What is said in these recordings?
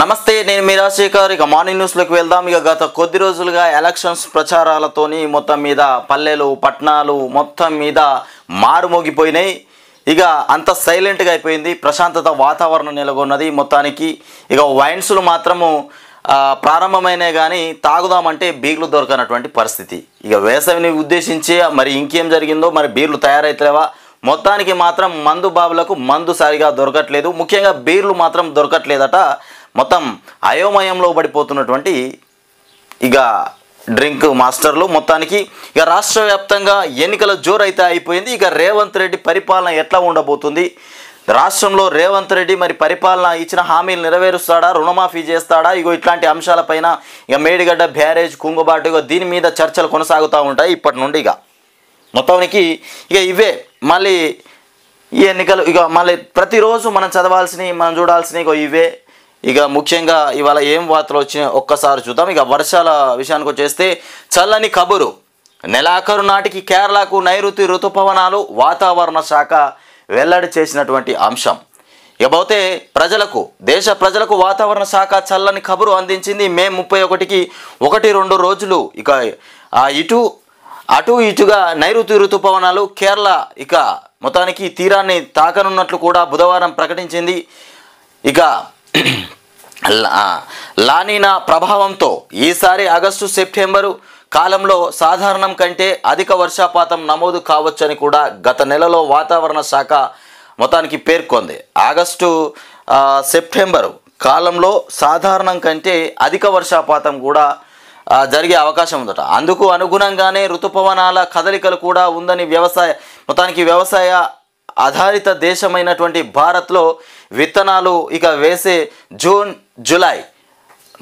నమస్తే, నేను మీ రాజశేఖర్. ఇక మార్నింగ్ న్యూస్లోకి వెళ్దాం. ఇక గత కొద్ది రోజులుగా ఎలక్షన్స్ ప్రచారాలతోని మొత్తం మీద పల్లెలు పట్టణాలు మొత్తం మీద మారుమోగిపోయినాయి. ఇక అంత సైలెంట్గా అయిపోయింది, ప్రశాంతత వాతావరణం నెలకొన్నది మొత్తానికి. ఇక వైన్స్లు మాత్రము ప్రారంభమైనాయి కానీ తాగుదామంటే బీర్లు దొరకనటువంటి పరిస్థితి. ఇక వేసవిని ఉద్దేశించి మరి ఇంకేం జరిగిందో, మరి బీర్లు తయారైతలేవా, మొత్తానికి మాత్రం మందు బాబులకు మందు సరిగా దొరకట్లేదు, ముఖ్యంగా బీర్లు మాత్రం దొరకట్లేదట. మొత్తం అయోమయంలో పడిపోతున్నటువంటి ఇక డ్రింక్ మాస్టర్లు. మొత్తానికి ఇక రాష్ట్ర వ్యాప్తంగా ఎన్నికల జోరైతే అయిపోయింది. ఇక రేవంత్ రెడ్డి పరిపాలన ఎట్లా ఉండబోతుంది, రాష్ట్రంలో రేవంత్ రెడ్డి మరి పరిపాలన ఇచ్చిన హామీలు నెరవేరుస్తాడా, రుణమాఫీ చేస్తాడా, ఇగో ఇట్లాంటి అంశాలపైన ఇక మేడిగడ్డ బ్యారేజ్ కుంగుబాటు ఇక దీని మీద చర్చలు కొనసాగుతూ ఉంటాయి ఇప్పటి నుండి. ఇక మొత్తానికి ఇక ఇవే మళ్ళీ ఈ ఎన్నికలు ఇక మళ్ళీ ప్రతిరోజు మనం చదవాల్సినవి మనం చూడాల్సినవి ఇక ఇవే. ఇక ముఖ్యంగా ఇవాళ ఏం వార్తలు వచ్చినాయి ఒక్కసారి చూద్దాం. ఇక వర్షాల విషయానికి వచ్చేస్తే చల్లని కబురు, నెలాఖరు నాటికి కేరళకు నైరుతి ఋతుపవనాలు వాతావరణ శాఖ వెల్లడి చేసినటువంటి అంశం. ఇకపోతే దేశ ప్రజలకు వాతావరణ శాఖ చల్లని కబురు అందించింది. మే 31కి 1-2 రోజులు ఇక అటు ఇటుగా నైరుతి ఋతుపవనాలు కేరళ ఇక మొత్తానికి తీరాన్ని తాకనున్నట్లు కూడా బుధవారం ప్రకటించింది. ఇక లానినా ప్రభావంతో ఈసారి ఆగస్టు సెప్టెంబరు కాలంలో సాధారణం కంటే అధిక వర్షపాతం నమోదు కావచ్చని కూడా గత నెలలో వాతావరణ శాఖ మొత్తానికి పేర్కొంది. ఆగస్టు సెప్టెంబరు కాలంలో సాధారణం కంటే అధిక వర్షపాతం కూడా జరిగే అవకాశం ఉందట. అందుకు అనుగుణంగానే ఋతుపవనాల కదలికలు కూడా ఉందని వ్యవసాయ ఆధారిత దేశమైనటువంటి భారత్లో విత్తనాలు ఇక వేసే జూన్ జూలై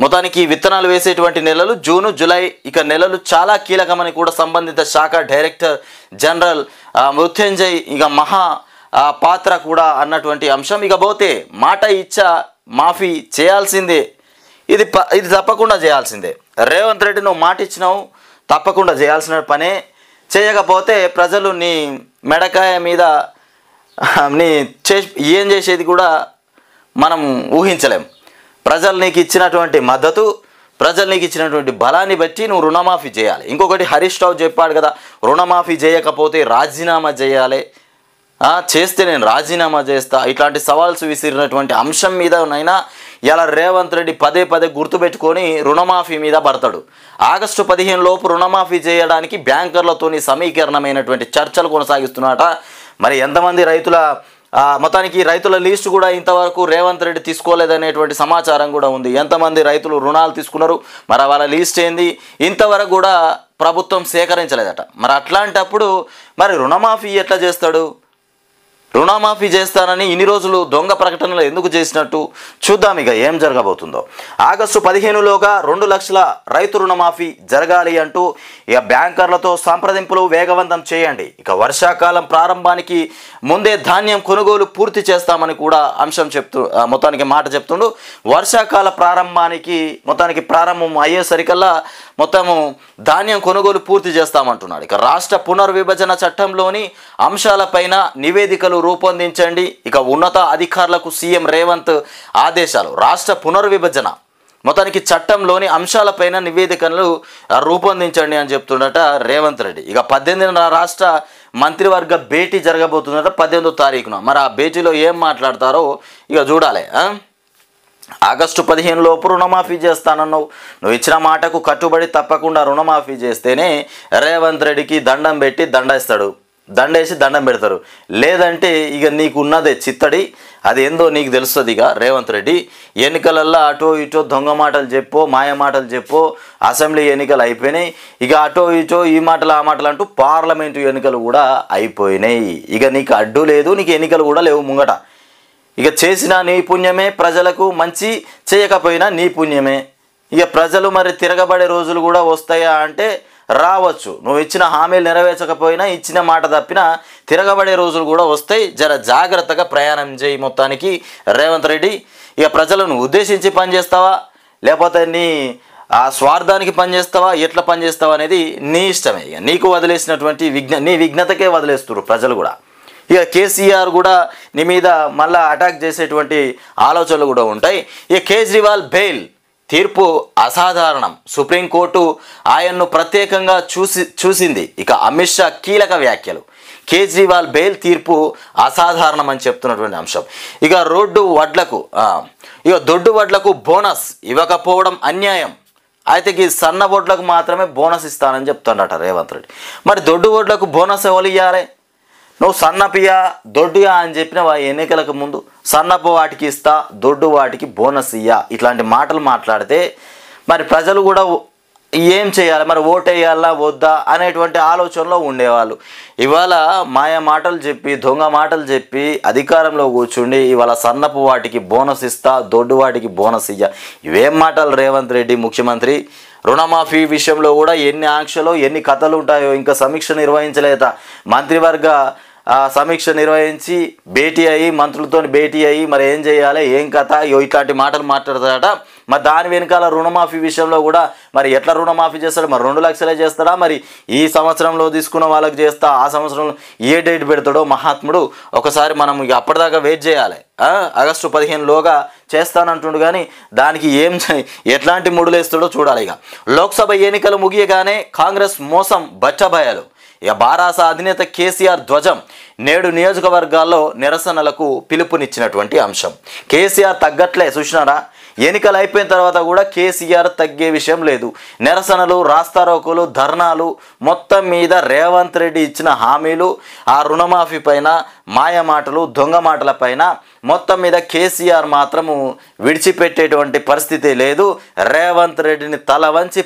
మొత్తానికి విత్తనాలు వేసేటువంటి నెలలు జూను జూలై ఇక నెలలు చాలా కీలకమని కూడా సంబంధిత శాఖ డైరెక్టర్ జనరల్ మృత్యుంజయ్ ఇక మహా పాత్ర కూడా అన్నటువంటి అంశం. ఇకపోతే మాట ఇచ్చా మాఫీ చేయాల్సిందే, ఇది తప్పకుండా చేయాల్సిందే. రేవంత్ రెడ్డి నువ్వు మాట ఇచ్చినావు, తప్పకుండా చేయాల్సిన పనే. చేయకపోతే ప్రజలు నీ మెడకాయ మీద ఏం చేసేది కూడా మనం ఊహించలేం. ప్రజలు నీకు ఇచ్చినటువంటి మద్దతు, ప్రజలు నీకు ఇచ్చినటువంటి బలాన్ని బట్టి నువ్వు రుణమాఫీ చేయాలి. ఇంకొకటి హరీష్ రావు చెప్పాడు కదా, రుణమాఫీ చేయకపోతే రాజీనామా చేయాలి, చేస్తే నేను రాజీనామా చేస్తా, ఇట్లాంటి సవాల్స్ విసిరినటువంటి అంశం మీదనైనా ఇలా రేవంత్ రెడ్డి పదే గుర్తుపెట్టుకొని రుణమాఫీ మీద పడతాడు. ఆగస్టు 15 లోపు రుణమాఫీ చేయడానికి బ్యాంకర్లతోని సమీకరణమైనటువంటి చర్చలు కొనసాగిస్తున్నట. మరి ఎంతమంది మొత్తానికి రైతుల లిస్టు కూడా ఇంతవరకు రేవంత్ రెడ్డి తీసుకోలేదనేటువంటి సమాచారం కూడా ఉంది. ఎంతమంది రైతులు రుణాలు తీసుకున్నారు, మరి వాళ్ళ లిస్ట్ ఏంది, ఇంతవరకు కూడా ప్రభుత్వం సేకరించలేదట. మరి అట్లాంటప్పుడు మరి రుణమాఫీ ఎట్లా చేస్తాడు? రుణమాఫీ చేస్తానని ఇన్ని రోజులు దొంగ ప్రకటనలు ఎందుకు చేసినట్టు చూద్దాం ఇక ఏం జరగబోతుందో. ఆగస్టు 15లోగా 2 లక్షల రైతు రుణమాఫీ జరగాలి అంటూ ఇక బ్యాంకర్లతో సంప్రదింపులు వేగవంతం చేయండి. ఇక వర్షాకాలం ప్రారంభానికి ముందే ధాన్యం కొనుగోలు పూర్తి చేస్తామని కూడా అంశం మొత్తానికి మాట చెప్తుండు. వర్షాకాల ప్రారంభం అయ్యేసరికల్లా మొత్తము ధాన్యం కొనుగోలు పూర్తి చేస్తామంటున్నాడు. ఇక రాష్ట్ర పునర్విభజన చట్టంలోని అంశాలపైన నివేదికలు రూపొందించండి. ఇక ఉన్నత అధికారులకు సీఎం రేవంత్ ఆదేశాలు. రాష్ట్ర పునర్విభజన మొత్తానికి చట్టంలోని అంశాలపైన నివేదికలు రూపొందించండి అని చెప్తున్నట రేవంత్ రెడ్డి. ఇక 18న రాష్ట్ర మంత్రివర్గ భేటీ జరగబోతుందట 18వ తారీఖున. మరి ఆ భేటీలో ఏం మాట్లాడతారో ఇక చూడాలి. ఆగస్టు 15 లోపు రుణమాఫీ చేస్తానన్నావు, నువ్వు ఇచ్చిన మాటకు కట్టుబడి తప్పకుండా రుణమాఫీ చేస్తేనే రేవంత్ రెడ్డికి దండం పెడతారు. లేదంటే ఇక నీకు ఉన్నదే చిత్తడి, అది ఏందో నీకు తెలుస్తుంది. ఇక రేవంత్ రెడ్డి ఎన్నికలల్లో అటో ఇటో దొంగ మాటలు చెప్పో మాయ మాటలు చెప్పో అసెంబ్లీ ఎన్నికలు అయిపోయినాయి. ఇక అటో ఇటో ఈ మాటలు ఆ మాటలు అంటూ పార్లమెంటు ఎన్నికలు కూడా అయిపోయినాయి. ఇక నీకు అడ్డు లేదు, నీకు ఎన్నికలు కూడా లేవు ముంగట. ఇక చేసిన నీ పుణ్యమే, ప్రజలకు మంచి చేయకపోయినా నీ పుణ్యమే. ఇక ప్రజలు మరి తిరగబడే రోజులు కూడా వస్తాయా అంటే రావచ్చు. నువ్వు ఇచ్చిన హామీలు నెరవేర్చకపోయినా, ఇచ్చిన మాట తప్పినా తిరగబడే రోజులు కూడా వస్తాయి. జర జాగ్రత్తగా ప్రయాణం చేయి మొత్తానికి రేవంత్ రెడ్డి. ఇక ప్రజలను ఉద్దేశించి పనిచేస్తావా, లేకపోతే నీ స్వార్థానికి పనిచేస్తావా, ఎట్లా పనిచేస్తావా అనేది నీ ఇష్టమే. ఇక నీకు వదిలేసినటువంటి నీ విఘ్నతకే వదిలేస్తున్నారు ప్రజలు కూడా. ఇక కేసీఆర్ కూడా నీ మీద మళ్ళీ అటాక్ చేసేటువంటి ఆలోచనలు కూడా ఉంటాయి. ఇక కేజ్రీవాల్ బెయిల్ తీర్పు అసాధారణం, సుప్రీంకోర్టు ఆయన్ను ప్రత్యేకంగా చూసింది. ఇక అమిత్ షా కీలక వ్యాఖ్యలు, కేజ్రీవాల్ బెయిల్ తీర్పు అసాధారణం అని చెప్తున్నటువంటి అంశం. ఇక దొడ్డు వడ్లకు బోనస్ ఇవ్వకపోవడం అన్యాయం, అయితే ఈ సన్న వడ్లకు మాత్రమే బోనస్ ఇస్తానని చెప్తాడట రేవంత్ రెడ్డి. మరి దొడ్డు వడ్లకు బోనస్ ఎవరు ఇవ్వాలి? నువ్వు సన్నపియా దొడ్డుయా అని చెప్పిన ఎన్నికలకు ముందు సన్నపు వాటికి ఇస్తా, దొడ్డు వాటికి బోనస్ ఇయ్యా, ఇట్లాంటి మాటలు మాట్లాడితే మరి ప్రజలు కూడా ఏం చేయాలి, మరి ఓటేయాలా వద్దా అనేటువంటి ఆలోచనలో ఉండేవాళ్ళు. ఇవాళ మాయ మాటలు చెప్పి దొంగ మాటలు చెప్పి అధికారంలో కూర్చుండి ఇవాళ సన్నపు వాటికి బోనస్ ఇస్తా, దొడ్డు వాటికి బోనస్ ఇయ్యా, ఇవేం మాటలు రేవంత్ రెడ్డి ముఖ్యమంత్రి? రుణమాఫీ విషయంలో కూడా ఎన్ని ఆంక్షలు ఎన్ని కథలు ఉంటాయో, ఇంకా సమీక్ష నిర్వహించలేదా? మంత్రివర్గ సమీక్ష నిర్వహించి భేటీ అయ్యి మంత్రులతో భేటీ అయ్యి మరి ఏం చేయాలి ఏం కథ ఇట్లాంటి మాటలు మాట్లాడతాడట. మరి దాని వెనకాల రుణమాఫీ విషయంలో కూడా మరి ఎట్లా రుణమాఫీ చేస్తాడు? మరి 2 లక్షలే చేస్తాడా? మరి ఈ సంవత్సరంలో తీసుకున్న వాళ్ళకి చేస్తా, ఆ సంవత్సరంలో ఏ డేట్ పెడతాడో మహాత్ముడు ఒకసారి మనం ఇక అప్పటిదాకా వెయిట్ చేయాలి. ఆగస్టు 15లోగా చేస్తానంటుండు, కానీ దానికి ఎట్లాంటి ముడులేస్తాడో చూడాలి. ఇక లోక్సభ ఎన్నికలు ముగియగానే కాంగ్రెస్ మోసం బట్టబయలు. ఇక బారాస అధినేత కేసీఆర్ ధ్వజం నేడు నియోజకవర్గాల్లో నిరసనలకు పిలుపునిచ్చినటువంటి అంశం. కేసీఆర్ తగ్గట్లే చూసినారా? ఎన్నికలు అయిపోయిన తర్వాత కూడా కేసీఆర్ తగ్గే విషయం లేదు. నిరసనలు, రాస్తారోకోలు, ధర్నాలు, మొత్తం మీద రేవంత్ రెడ్డి ఇచ్చిన హామీలు, ఆ రుణమాఫీ పైన మాయ మాటలు, దొంగ మాటల పైన మొత్తం మీద కేసీఆర్ మాత్రము విడిచిపెట్టేటువంటి పరిస్థితి లేదు. రేవంత్ రెడ్డిని తల వంచి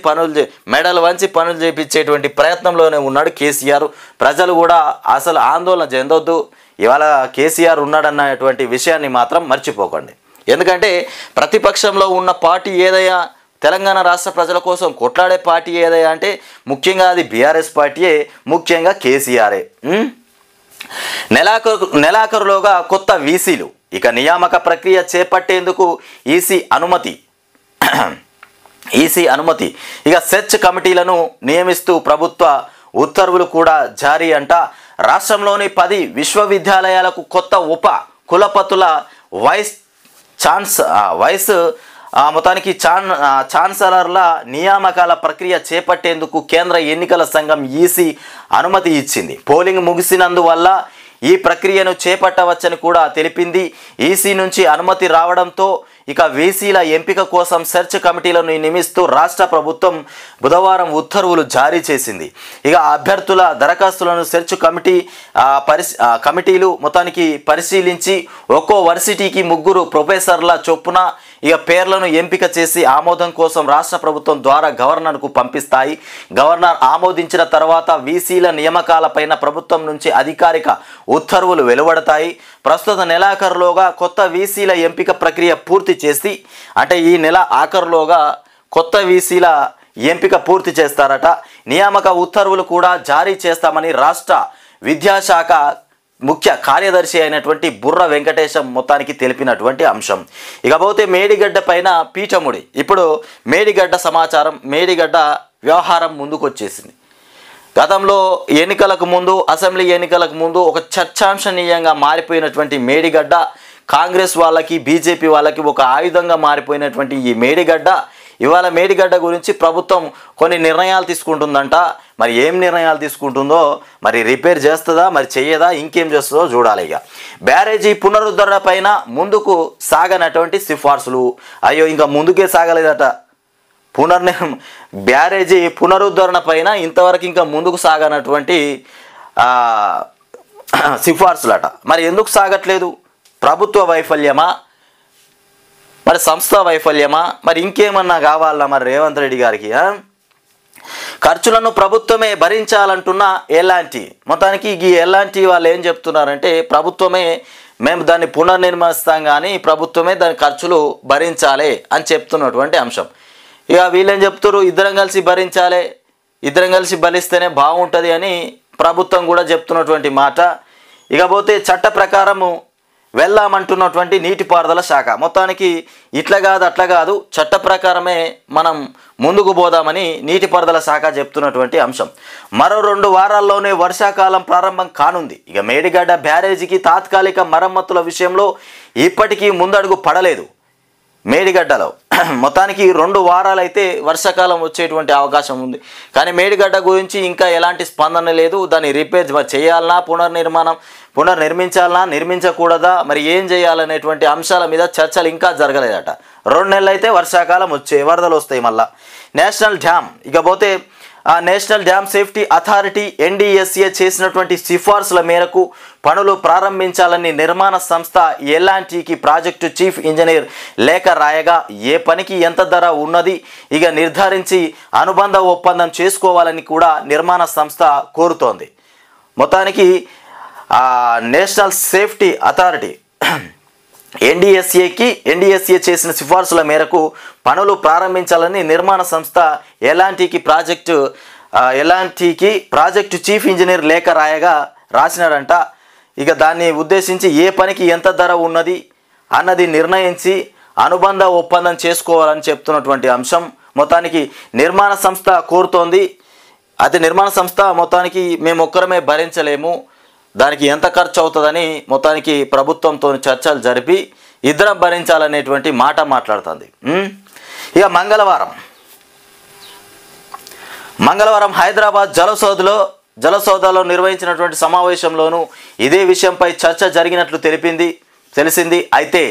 మెడలు వంచి పనులు చేపించేటువంటి ప్రయత్నంలోనే ఉన్నాడు కేసీఆర్. ప్రజలు కూడా అసలు ఆందోళన చెందొద్దు, ఇవాళ కేసీఆర్ ఉన్నాడన్నటువంటి విషయాన్ని మాత్రం మర్చిపోకండి. ఎందుకంటే ప్రతిపక్షంలో ఉన్న పార్టీ ఏదయ్యా, తెలంగాణ రాష్ట్ర ప్రజల కోసం కొట్లాడే పార్టీ ఏదయ్యా అంటే ముఖ్యంగా అది బీఆర్ఎస్ పార్టీయే, ముఖ్యంగా కేసీఆరే. నెలాఖరులోగా కొత్త వీసీలు, ఇక నియామక ప్రక్రియ చేపట్టేందుకు ఈసీ అనుమతి. ఇక సెర్చ్ కమిటీలను నియమిస్తూ ప్రభుత్వ ఉత్తర్వులు కూడా జారీ అంట. రాష్ట్రంలోని 10 విశ్వవిద్యాలయాలకు కొత్త ఉప కులపతుల మొత్తానికి ఛాన్సలర్ల నియామకాల ప్రక్రియ చేపట్టేందుకు కేంద్ర ఎన్నికల సంఘం ఈసీ అనుమతి ఇచ్చింది. పోలింగ్ ముగిసినందువల్ల ఈ ప్రక్రియను చేపట్టవచ్చని కూడా తెలిపింది. ఈసీ నుంచి అనుమతి రావడంతో ఇక వీసీల ఎంపిక కోసం సెర్చ్ కమిటీలను నియమిస్తూ రాష్ట్ర ప్రభుత్వం బుధవారం ఉత్తర్వులు జారీ చేసింది. ఇక అభ్యర్థుల దరఖాస్తులను సెర్చ్ కమిటీలు మొత్తానికి పరిశీలించి ఒక్కో వర్సిటీకి 3 ప్రొఫెసర్ల చొప్పున ఇక పేర్లను ఎంపిక చేసి ఆమోదం కోసం రాష్ట్ర ప్రభుత్వం ద్వారా గవర్నర్కు పంపిస్తాయి. గవర్నర్ ఆమోదించిన తర్వాత వీసీల నియామకాలపైన ప్రభుత్వం నుంచి అధికారిక ఉత్తర్వులు వెలువడతాయి. ప్రస్తుత నెలాఖరులోగా కొత్త వీసీల ఎంపిక ప్రక్రియ పూర్తి చేసి, అంటే ఈ నెల ఆఖరులోగా కొత్త వీసీల ఎంపిక పూర్తి చేస్తారట. నియామక ఉత్తర్వులు కూడా జారీ చేస్తామని రాష్ట్ర విద్యాశాఖ ముఖ్య కార్యదర్శి అయినటువంటి బుర్ర వెంకటేశం మొత్తానికి తెలిపినటువంటి అంశం. ఇకపోతే మేడిగడ్డ పైన పీఠముడి. ఇప్పుడు మేడిగడ్డ సమాచారం, మేడిగడ్డ వ్యవహారం ముందుకొచ్చేసింది. గతంలో ఎన్నికలకు ముందు, అసెంబ్లీ ఎన్నికలకు ముందు ఒక చర్చాంశనీయంగా మారిపోయినటువంటి మేడిగడ్డ, కాంగ్రెస్ వాళ్ళకి బీజేపీ వాళ్ళకి ఒక ఆయుధంగా మారిపోయినటువంటి ఈ మేడిగడ్డ ఇవాళ మేడిగడ్డ గురించి ప్రభుత్వం కొన్ని నిర్ణయాలు తీసుకుంటుందంట. మరి ఏం నిర్ణయాలు తీసుకుంటుందో, మరి రిపేర్ చేస్తుందా, మరి చెయ్యదా, ఇంకేం చేస్తుందో చూడాలి. ఇక బ్యారేజీ పునరుద్ధరణ పైన ముందుకు సాగనటువంటి సిఫార్సులు, అయ్యో ఇంకా ముందుకే సాగలేదట. బ్యారేజీ పునరుద్ధరణ పైన ఇంతవరకు ఇంకా ముందుకు సాగనటువంటి సిఫార్సులట. మరి ఎందుకు సాగట్లేదు? ప్రభుత్వ వైఫల్యమా, మరి సంస్థ వైఫల్యమా, మరి ఇంకేమన్నా కావాలా మరి రేవంత్ రెడ్డి గారికి? ఖర్చులను ప్రభుత్వమే భరించాలంటున్న ఎలాంటి మొత్తానికి ఈ ఎలాంటి వాళ్ళు ఏం చెప్తున్నారంటే ప్రభుత్వమే మేము దాన్ని పునర్నిర్మిస్తాం కానీ ప్రభుత్వమే దాని ఖర్చులు భరించాలి అని చెప్తున్నటువంటి అంశం. ఇక వీళ్ళేం చెప్తారు, ఇద్దరం కలిసి భరించాలి, ఇద్దరం కలిసి భరిస్తేనే బాగుంటుంది అని ప్రభుత్వం కూడా చెప్తున్నటువంటి మాట. ఇకపోతే చట్ట ప్రకారము వెళ్దామంటున్నటువంటి నీటిపారుదల శాఖ. మొత్తానికి ఇట్లా కాదు అట్లా కాదు, చట్ట ప్రకారమే మనం ముందుకు పోదామని నీటిపారుదల శాఖ చెప్తున్నటువంటి అంశం. మరో 2 వారాల్లోనే వర్షాకాలం ప్రారంభం కానుంది. ఇక మేడిగడ్డ బ్యారేజీకి తాత్కాలిక మరమ్మతుల విషయంలో ఇప్పటికీ ముందడుగు పడలేదు. మేడిగడ్డలో మొత్తానికి 2 వారాలైతే వర్షాకాలం వచ్చేటువంటి అవకాశం ఉంది. కానీ మేడిగడ్డ గురించి ఇంకా ఎలాంటి స్పందన లేదు. దాన్ని రిపేర్ చేయాలన్నా, పునర్నిర్మించాలన్నా, నిర్మించకూడదా, మరి ఏం చేయాలనేటువంటి అంశాల మీద చర్చలు ఇంకా జరగలేదట. 2 నెలలు అయితే వర్షాకాలం వరదలు వస్తాయి మళ్ళా. నేషనల్ డ్యామ్ ఇకపోతే national dam safety authority NDSA చేసినటువంటి సిఫార్సుల మేరకు పనులు ప్రారంభించాలని నిర్మాణ సంస్థ ఎల్ఎన్టీకి ప్రాజెక్టు చీఫ్ ఇంజనీర్ లేఖ రాయగా ఏ పనికి ఎంత ధర ఉన్నది ఇక నిర్ధారించి అనుబంధ ఒప్పందం చేసుకోవాలని కూడా నిర్మాణ సంస్థ కోరుతోంది. మొత్తానికి నేషనల్ సేఫ్టీ అథారిటీ NDSA చేసిన సిఫార్సుల మేరకు పనులు ప్రారంభించాలని నిర్మాణ సంస్థ ఎల్ఎన్టీకి ప్రాజెక్టు చీఫ్ ఇంజనీర్ లేఖ రాసినాడంట. ఇక దాన్ని ఉద్దేశించి ఏ పనికి ఎంత ధర ఉన్నది అన్నది నిర్ణయించి అనుబంధ ఒప్పందం చేసుకోవాలని చెప్తున్నటువంటి అంశం. మొత్తానికి నిర్మాణ సంస్థ కోరుతోంది. అయితే నిర్మాణ సంస్థ మొత్తానికి మేము ఒక్కరమే భరించలేము, దానికి ఎంత ఖర్చు అవుతుందని మొత్తానికి ప్రభుత్వంతో చర్చలు జరిపి ఇద్దరం భరించాలనేటువంటి మాట మాట్లాడుతుంది. ఇక మంగళవారం హైదరాబాద్ జలసౌధలో నిర్వహించినటువంటి సమావేశంలోనూ ఇదే విషయంపై చర్చ జరిగినట్లు తెలిసింది. అయితే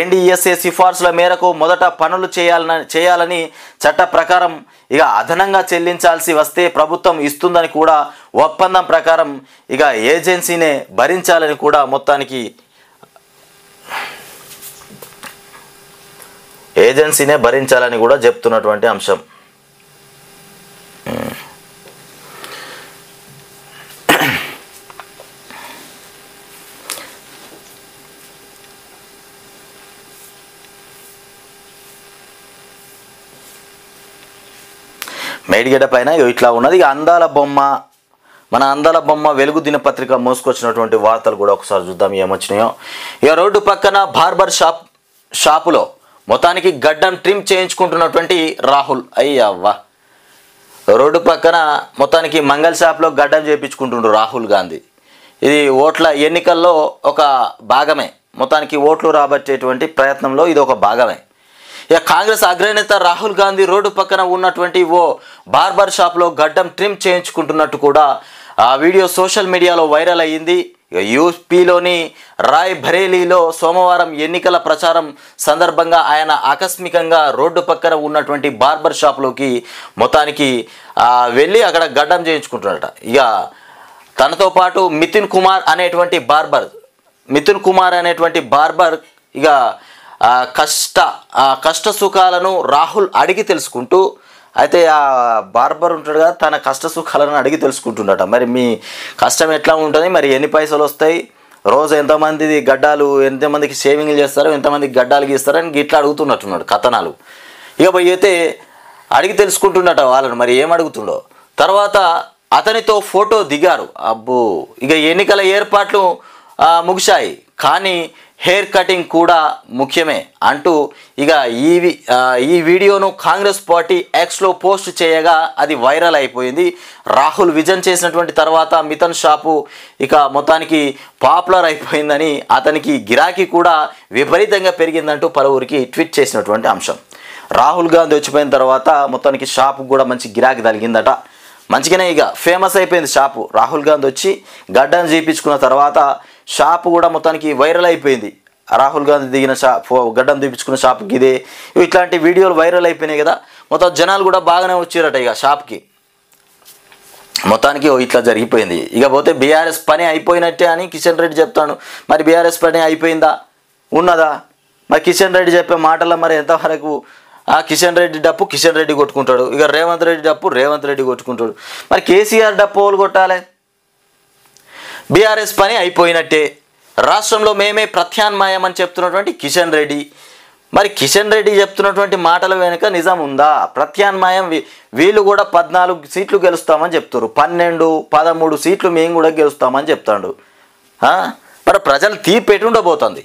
NDSA సిఫార్సుల మేరకు మొదట పనులు చేయాలని చట్ట ప్రకారం ఇక అదనంగా చెల్లించాల్సి వస్తే ప్రభుత్వం ఇస్తుందని కూడా ఒప్పందం ప్రకారం ఇక ఏజెన్సీనే భరించాలని కూడా మొత్తానికి చెప్తున్నటువంటి అంశం. మేడిగడ్డ పైన ఇట్లా ఉన్నది. ఇక మన అందాల బొమ్మ వెలుగు దినపత్రిక మోసుకొచ్చినటువంటి వార్తలు కూడా ఒకసారి చూద్దాం ఏమొచ్చినాయో. ఇక రోడ్డు పక్కన బార్బర్ షాపులో మొత్తానికి గడ్డం ట్రిమ్ చేయించుకుంటున్నటువంటి రాహుల్. అయ్యవ్వా, రోడ్డు పక్కన మొత్తానికి మంగళ షాప్లో గడ్డం చేయించుకుంటుండ్రు రాహుల్ గాంధీ. ఇది ఓట్ల ఎన్నికల్లో ఒక భాగమే, మొత్తానికి ఓట్లు రాబట్టేటువంటి ప్రయత్నంలో ఇది ఒక భాగమే. ఇక కాంగ్రెస్ అగ్రనేత రాహుల్ గాంధీ రోడ్డు పక్కన ఉన్నటువంటి ఓ బార్బర్ షాప్లో గడ్డం ట్రిమ్ చేయించుకుంటున్నట్టు కూడా ఆ వీడియో సోషల్ మీడియాలో వైరల్ అయ్యింది. యూపీలోని రాయ్ బరేలీలో సోమవారం ఎన్నికల ప్రచారం సందర్భంగా ఆయన ఆకస్మికంగా రోడ్డు పక్కన ఉన్నటువంటి బార్బర్ షాప్లోకి మొత్తానికి వెళ్ళి అక్కడ గడ్డం చేయించుకుంటున్నట. ఇక తనతో పాటు మిథున్ కుమార్ అనేటువంటి బార్బర్ ఇక కష్ట సుఖాలను రాహుల్ అడిగి తెలుసుకుంటూ, అయితే ఆ బార్బర్ ఉంటాడు కదా, తన కష్ట సుఖాలను అడిగి తెలుసుకుంటున్నట. మరి మీ కష్టం ఎట్లా ఉంటుంది, మరి ఎన్ని పైసలు వస్తాయి, రోజు ఎంతమందికి షేవింగ్లు చేస్తారు, ఎంతమందికి గడ్డాలు గీస్తారని ఇట్లా అడుగుతున్నట్టున్నాడు కథనాలు. ఇక పోయి అయితే అడిగి తెలుసుకుంటున్నట వాళ్ళని, మరి ఏం అడుగుతుండో. తర్వాత అతనితో ఫోటో దిగారు. అబ్బో, ఇక ఎన్నికల ఏర్పాట్లు ముగిశాయి, కానీ హెయిర్ కటింగ్ కూడా ముఖ్యమే అంటూ ఇక ఈ వీడియోను కాంగ్రెస్ పార్టీ ఎక్స్లో పోస్ట్ చేయగా అది వైరల్ అయిపోయింది. రాహుల్ విజన్ చేసినటువంటి తర్వాత మిథున్ షాపు ఇక మొత్తానికి పాపులర్ అయిపోయిందని, అతనికి గిరాకీ కూడా విపరీతంగా పెరిగిందంటూ పలువురికి ట్వీట్ చేసినటువంటి అంశం. రాహుల్ గాంధీ వచ్చిపోయిన తర్వాత మొత్తానికి షాపు కూడా మంచి గిరాకీ తగిలిందట. మంచిగానే ఇక ఫేమస్ అయిపోయింది షాపు. రాహుల్ గాంధీ వచ్చి గడ్డను చూపించుకున్న తర్వాత షాపు కూడా మొత్తానికి వైరల్ అయిపోయింది. రాహుల్ గాంధీ దిగిన గడ్డం చూపించుకున్న షాపుకి ఇదే, ఇట్లాంటి వీడియోలు వైరల్ అయిపోయినాయి కదా. మొత్తం జనాలు కూడా బాగానే వచ్చారట ఇక షాప్కి. మొత్తానికి ఇట్లా జరిగిపోయింది. ఇకపోతే బీఆర్ఎస్ పని అయిపోయినట్టే అని కిషన్ రెడ్డి చెప్తాడు. మరి బీఆర్ఎస్ పని అయిపోయిందా, ఉన్నదా? మరి కిషన్ రెడ్డి చెప్పే మాటల్లో మరి ఎంతవరకు కిషన్ రెడ్డి డప్పు కిషన్ రెడ్డి కొట్టుకుంటాడు, ఇక రేవంత్ రెడ్డి డప్పు రేవంత్ రెడ్డి కొట్టుకుంటాడు. మరి కేసీఆర్ డప్పు వాళ్ళు కొట్టాలి. బీఆర్ఎస్ పని అయిపోయినట్టే, రాష్ట్రంలో మేమే ప్రత్యామ్నాయం అని చెప్తున్నటువంటి కిషన్ రెడ్డి. మరి కిషన్ రెడ్డి చెప్తున్నటువంటి మాటల వెనుక నిజం ఉందా? ప్రత్యామ్నాయం వీళ్ళు కూడా 14 సీట్లు గెలుస్తామని చెప్తారు, 12, 13 సీట్లు మేము కూడా గెలుస్తామని చెప్తాడు. మరి ప్రజలు తీర్పు ఎటుండబోతుంది?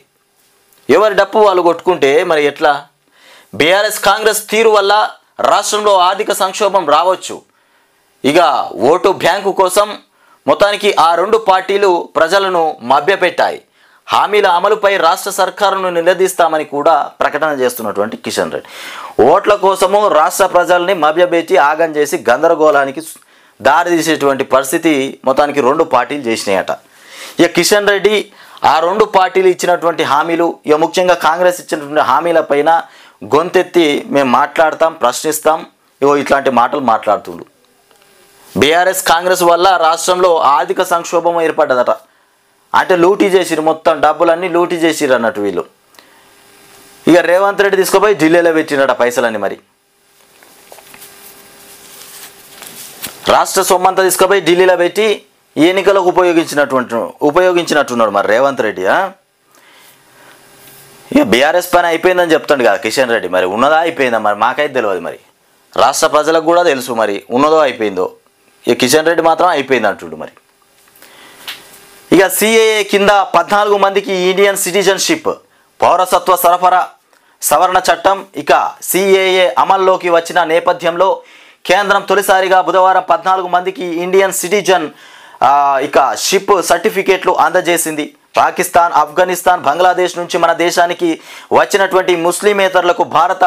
ఎవరి డప్పు వాళ్ళు కొట్టుకుంటే మరి ఎట్లా? బీఆర్ఎస్ కాంగ్రెస్ తీరు వల్ల రాష్ట్రంలో ఆర్థిక సంక్షోభం రావచ్చు. ఇక ఓటు బ్యాంకు కోసం మొత్తానికి ఆ రెండు పార్టీలు ప్రజలను మభ్యపెట్టాయి. హామీల అమలుపై రాష్ట్ర సర్కారును నిలదీస్తామని కూడా ప్రకటన చేస్తున్నటువంటి కిషన్ రెడ్డి ఓట్ల కోసము రాష్ట్ర ప్రజల్ని మభ్యపెట్టి ఆగం చేసి గందరగోళానికి దారితీసేటువంటి పరిస్థితి మొత్తానికి రెండు పార్టీలు చేసినాయట. ఇక కిషన్ రెడ్డి ఆ రెండు పార్టీలు ఇచ్చినటువంటి హామీలు, ఇక ముఖ్యంగా కాంగ్రెస్ ఇచ్చినటువంటి హామీలపైన గొంతెత్తి మేము మాట్లాడతాం, ప్రశ్నిస్తాం, ఇగో ఇట్లాంటి మాటలు మాట్లాడుతుండు. బీఆర్ఎస్ కాంగ్రెస్ వల్ల రాష్ట్రంలో ఆర్థిక సంక్షోభం ఏర్పడ్డదట. అంటే లూటీ చేసిరు, మొత్తం డబ్బులన్నీ లూటీ చేసిరు అన్నట్టు వీళ్ళు. ఇక రేవంత్ రెడ్డి తీసుకుపోయి ఢిల్లీలో పెట్టినట పైసలన్నీ. మరి రాష్ట్ర సొమ్మంతా తీసుకుపోయి ఢిల్లీలో పెట్టి ఎన్నికలకు ఉపయోగించినట్టున్నాడు మరి రేవంత్ రెడ్డి. ఇక బీఆర్ఎస్ పని అయిపోయిందని చెప్తాడు కదా కిషన్ రెడ్డి. మరి ఉన్నదా అయిపోయిందా మరి మాకైతే తెలియదు. మరి రాష్ట్ర ప్రజలకు కూడా తెలుసు మరి ఉన్నదో అయిపోయిందో. ఇక కిషన్ రెడ్డి మాత్రం అయిపోయింది అంటుండు. మరి ఇక సిఏఏ కింద 14 మందికి ఇండియన్ సిటిజన్షిప్, పౌరసత్వ సవరణ చట్టం ఇక సిఏఏ అమల్లోకి వచ్చిన నేపథ్యంలో కేంద్రం తొలిసారిగా బుధవారం 14 మందికి ఇండియన్ సిటిజన్ ఇక షిప్ సర్టిఫికేట్లు అందజేసింది. పాకిస్తాన్, ఆఫ్ఘనిస్తాన్, బంగ్లాదేశ్ నుంచి మన దేశానికి వచ్చినటువంటి ముస్లిమేతరులకు భారత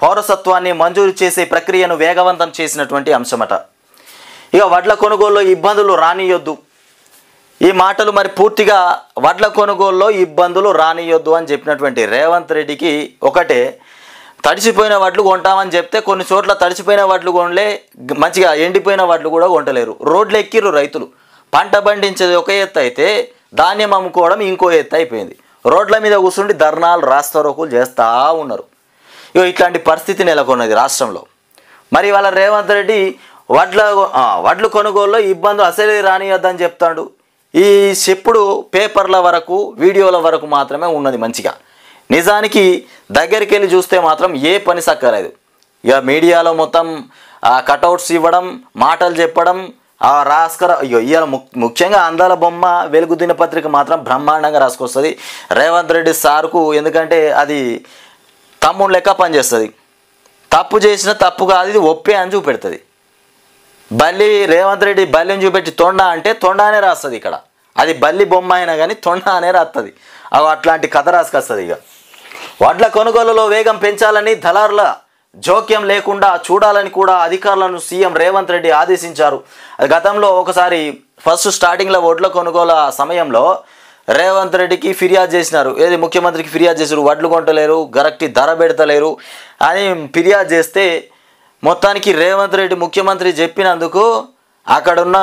పౌరసత్వాన్ని మంజూరు చేసే ప్రక్రియను వేగవంతం చేసినటువంటి అంశమట. ఇక వడ్ల కొనుగోలులో ఇబ్బందులు రానియొద్దు. ఈ మాటలు మరి పూర్తిగా వడ్ల కొనుగోలులో ఇబ్బందులు రానియొద్దు అని చెప్పినటువంటి రేవంత్ రెడ్డికి ఒకటే, తడిసిపోయిన వడ్లు కొంటామని చెప్తే కొన్ని చోట్ల తడిసిపోయిన వడ్లు కొనలే, మంచిగా ఎండిపోయిన వడ్లు కూడా కొంటలేరు. రోడ్లు ఎక్కిర్రు రైతులు. పంట పండించేది ఒక ఎత్తు అయితే ధాన్యం అమ్ముకోవడం ఇంకో ఎత్తు అయిపోయింది. రోడ్ల మీద కూర్చుండి ధర్నాలు, రాస్తారోకులు చేస్తూ ఉన్నారు. ఇక ఇట్లాంటి పరిస్థితి నెలకొన్నది రాష్ట్రంలో. మరి వాళ్ళ రేవంత్ రెడ్డి వడ్లు కొనుగోలులో ఇబ్బందులు అసలే రానియొద్దని చెప్తాడు. ఈ చెప్పుడు పేపర్ల వరకు, వీడియోల వరకు మాత్రమే ఉన్నది మంచిగా. నిజానికి దగ్గరికి వెళ్ళి చూస్తే మాత్రం ఏ పని సక్కలేదు. ఇక మీడియాలో మొత్తం కటౌట్స్ ఇవ్వడం, మాటలు చెప్పడం, ఇవాళ ముఖ్యంగా అందాల బొమ్మ వెలుగు దినపత్రిక మాత్రం బ్రహ్మాండంగా రాసుకొస్తుంది రేవంత్ రెడ్డి సార్కు. ఎందుకంటే అది తమ్ముడు లెక్క పనిచేస్తుంది. తప్పు చేసిన తప్పు కాదు, ఇది ఒప్పే అని చూపెడుతుంది. బల్లి రేవంత్ రెడ్డి బల్లిని చూపెట్టి తొండ అంటే తొండానే రాస్తుంది. ఇక్కడ అది బల్లి బొమ్మ అయినా కానీ తొండ అనే రాస్తుంది. అట్లాంటి కథ రాసుకొస్తుంది. ఇక వడ్ల కొనుగోలులో వేగం పెంచాలని, దళారుల జోక్యం లేకుండా చూడాలని కూడా అధికారులను సీఎం రేవంత్ రెడ్డి ఆదేశించారు. గతంలో ఒకసారి ఫస్ట్ స్టార్టింగ్లో వడ్ల కొనుగోలు సమయంలో రేవంత్ రెడ్డికి ఫిర్యాదు చేసినారు. ఏది ముఖ్యమంత్రికి ఫిర్యాదు చేశారు, వడ్లు కొంటలేరు, గరక్టి ధర పెడతలేరు అని ఫిర్యాదు చేస్తే మొత్తానికి రేవంత్ రెడ్డి ముఖ్యమంత్రి చెప్పినందుకు అక్కడున్న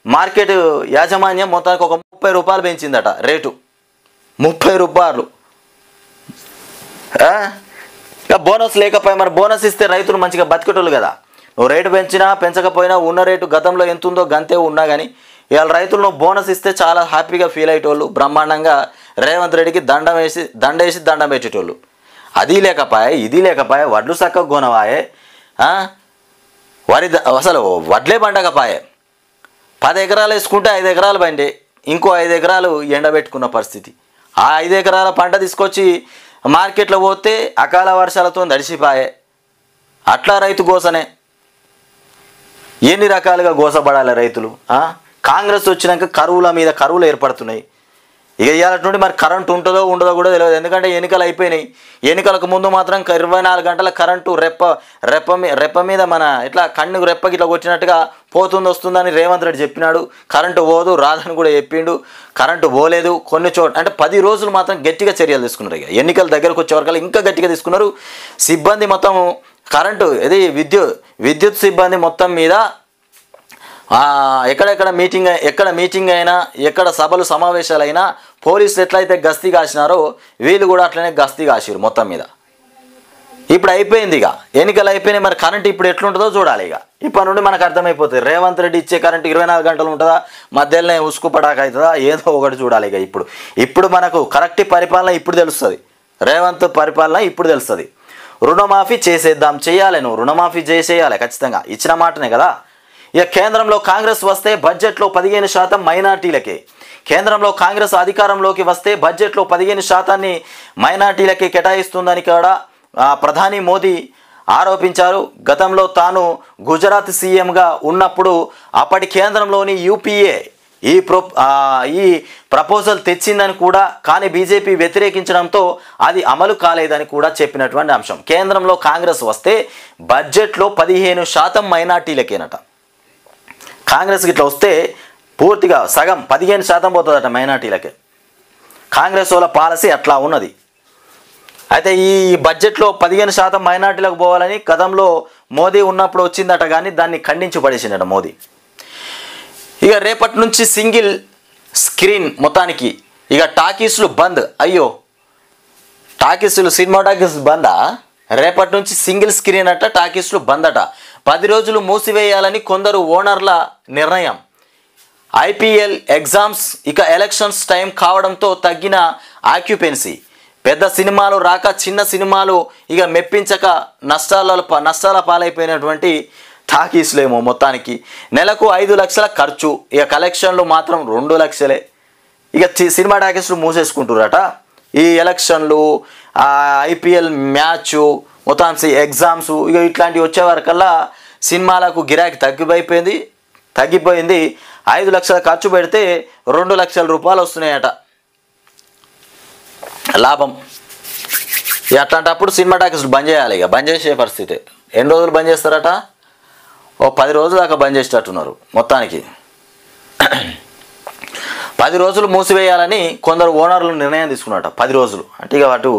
మార్కెట్ యాజమాన్యం మొత్తానికి ఒక 30 రూపాయలు పెంచిందట రేటు. 30 రూపాయలు. ఇక బోనస్ లేకపోయి, మరి బోనస్ ఇస్తే రైతులు మంచిగా బతికేటోళ్ళు కదా. నువ్వు రేటు పెంచినా పెంచకపోయినా ఉన్న రేటు గతంలో ఎంత ఉందో గంతే ఉన్నా కానీ ఇవాళ రైతులు నువ్వు బోనస్ ఇస్తే చాలా హ్యాపీగా ఫీల్ అయ్యేటోళ్ళు. బ్రహ్మాండంగా రేవంత్ రెడ్డికి దండేసి దండం పెట్టేటోళ్ళు. అది లేకపోయే, ఇది లేకపోయే, వడ్లు చక్కగా కొనవాయే, అసలు వడ్లే పండకపోయే. 10 ఎకరాలు వేసుకుంటే 5 ఎకరాలు బండి, ఇంకో 5 ఎకరాలు ఎండబెట్టుకున్న పరిస్థితి. ఆ 5 ఎకరాల పంట తీసుకొచ్చి మార్కెట్లో పోతే అకాల వర్షాలతో తడిసిపాయే. అట్లా రైతు గోసనే. ఎన్ని రకాలుగా గోసపడాలి రైతులు. కాంగ్రెస్ వచ్చినాక కరువుల మీద కరువులు ఏర్పడుతున్నాయి. ఇక ఇవాళ నుండి మరి కరెంటు ఉంటుందో ఉండదో కూడా తెలియదు. ఎందుకంటే ఎన్నికలు అయిపోయినాయి. ఎన్నికలకు ముందు మాత్రం 24 గంటల కరెంటు రెప్ప మీద మన ఇట్లా కన్నుకు రెప్పకి ఇట్లా కొట్టినట్టుగా పోతుంది వస్తుందని రేవంత్ రెడ్డి చెప్పినాడు. కరెంటు పోదు రాదని కూడా చెప్పిండు. కరెంటు పోలేదు. కొన్ని చోట్ల అంటే 10 రోజులు మాత్రం గట్టిగా చర్యలు తీసుకున్నారు. ఇక ఎన్నికల దగ్గరకు వచ్చే వరకు ఇంకా గట్టిగా తీసుకున్నారు. సిబ్బంది మొత్తం కరెంటు ఇది విద్యుత్ సిబ్బంది మొత్తం మీద ఎక్కడ మీటింగ్ అయినా, ఎక్కడ సభలు సమావేశాలైనా పోలీసులు ఎట్లయితే గస్తీ కాసినారో వీళ్ళు కూడా అట్లనే గస్తీ కాసిరు మొత్తం మీద. ఇప్పుడు అయిపోయింది. ఇక ఎన్నికలు అయిపోయినాయి. మరి కరెంట్ ఇప్పుడు ఎట్లుంటుందో చూడాలి. ఇక ఇప్పటి నుండి మనకు అర్థమైపోతుంది. రేవంత్ రెడ్డి ఇచ్చే కరెంట్ 24 గంటలు ఉంటుందా, మధ్యలోనే ఉసుకుపడాక అవుతుందా, ఏదో ఒకటి చూడాలి. ఇక ఇప్పుడు మనకు కరెక్ట్ పరిపాలన ఇప్పుడు తెలుస్తుంది. రేవంత్ పరిపాలన ఇప్పుడు తెలుస్తుంది. రుణమాఫీ చేసేద్దాం, చేయాలి. నువ్వు రుణమాఫీ చేసేయాలి ఖచ్చితంగా, ఇచ్చిన మాటనే కదా. ఇక కేంద్రంలో కాంగ్రెస్ వస్తే బడ్జెట్లో 15% మైనార్టీలకే, కేంద్రంలో కాంగ్రెస్ అధికారంలోకి వస్తే బడ్జెట్లో 15% మైనార్టీలకి కేటాయిస్తుందని కూడా ప్రధాని మోదీ ఆరోపించారు. గతంలో తాను గుజరాత్ సీఎంగా ఉన్నప్పుడు అప్పటి కేంద్రంలోని యూపీఏ ఈ ప్రపోజల్ తెచ్చిందని కూడా, కానీ బీజేపీ వ్యతిరేకించడంతో అది అమలు కాలేదని కూడా చెప్పినటువంటి అంశం. కేంద్రంలో కాంగ్రెస్ వస్తే బడ్జెట్లో 15% మైనార్టీలకేనట. కాంగ్రెస్కి ఇట్లా వస్తే పూర్తిగా సగం 15% పోతుందట మైనార్టీలకే. కాంగ్రెస్ వాళ్ళ పాలసీ అట్లా ఉన్నది. అయితే ఈ బడ్జెట్లో 15% మైనార్టీలకు పోవాలని గతంలో మోదీ ఉన్నప్పుడు వచ్చిందట, కానీ దాన్ని ఖండించి పడేసిందట మోదీ. ఇక రేపటి నుంచి సింగిల్ స్క్రీన్ మొత్తానికి ఇక టాకీస్లు బంద్. అయ్యో, టాకీస్లు సినిమా టాకీస్ బందా? రేపటి నుంచి సింగిల్ స్క్రీన్ అట, టాకీస్లు బంద్ అట. 10 రోజులు మూసివేయాలని కొందరు ఓనర్ల నిర్ణయం. ఐపీఎల్ ఎగ్జామ్స్ ఇక ఎలక్షన్స్ టైం కావడంతో తగ్గిన ఆక్యుపెన్సీ. పెద్ద సినిమాలు రాక చిన్న సినిమాలు ఇక మెప్పించక నష్టాల పాలైపోయినటువంటి టాకీస్లేమో మొత్తానికి నెలకు 5 లక్షల ఖర్చు, ఇక కలెక్షన్లు మాత్రం 2 లక్షలే. ఇక సినిమా టాకీస్లు మూసేసుకుంటున్నారట. ఈ ఎలక్షన్లు, ఐపీఎల్ మ్యాచ్, మొత్తానికి ఎగ్జామ్స్ ఇక ఇట్లాంటివి వచ్చే వరకల్లా సినిమాలకు గిరాకీ తగ్గిపోయింది. 5 లక్షల ఖర్చు పెడితే 2 లక్షల రూపాయలు వస్తున్నాయట లాభం. అట్లాంటప్పుడు సినిమా టాకీస్లు బంద్ చేయాలి. ఇక బంద్ చేసే పరిస్థితి. ఎన్ని రోజులు బంద్ చేస్తారట? 10 రోజుల దాకా బంద్ చేసేటట్టున్నారు. మొత్తానికి 10 రోజులు మూసివేయాలని కొందరు ఓనర్లు నిర్ణయం తీసుకున్నారట. 10 రోజులు అంటే ఇక అటు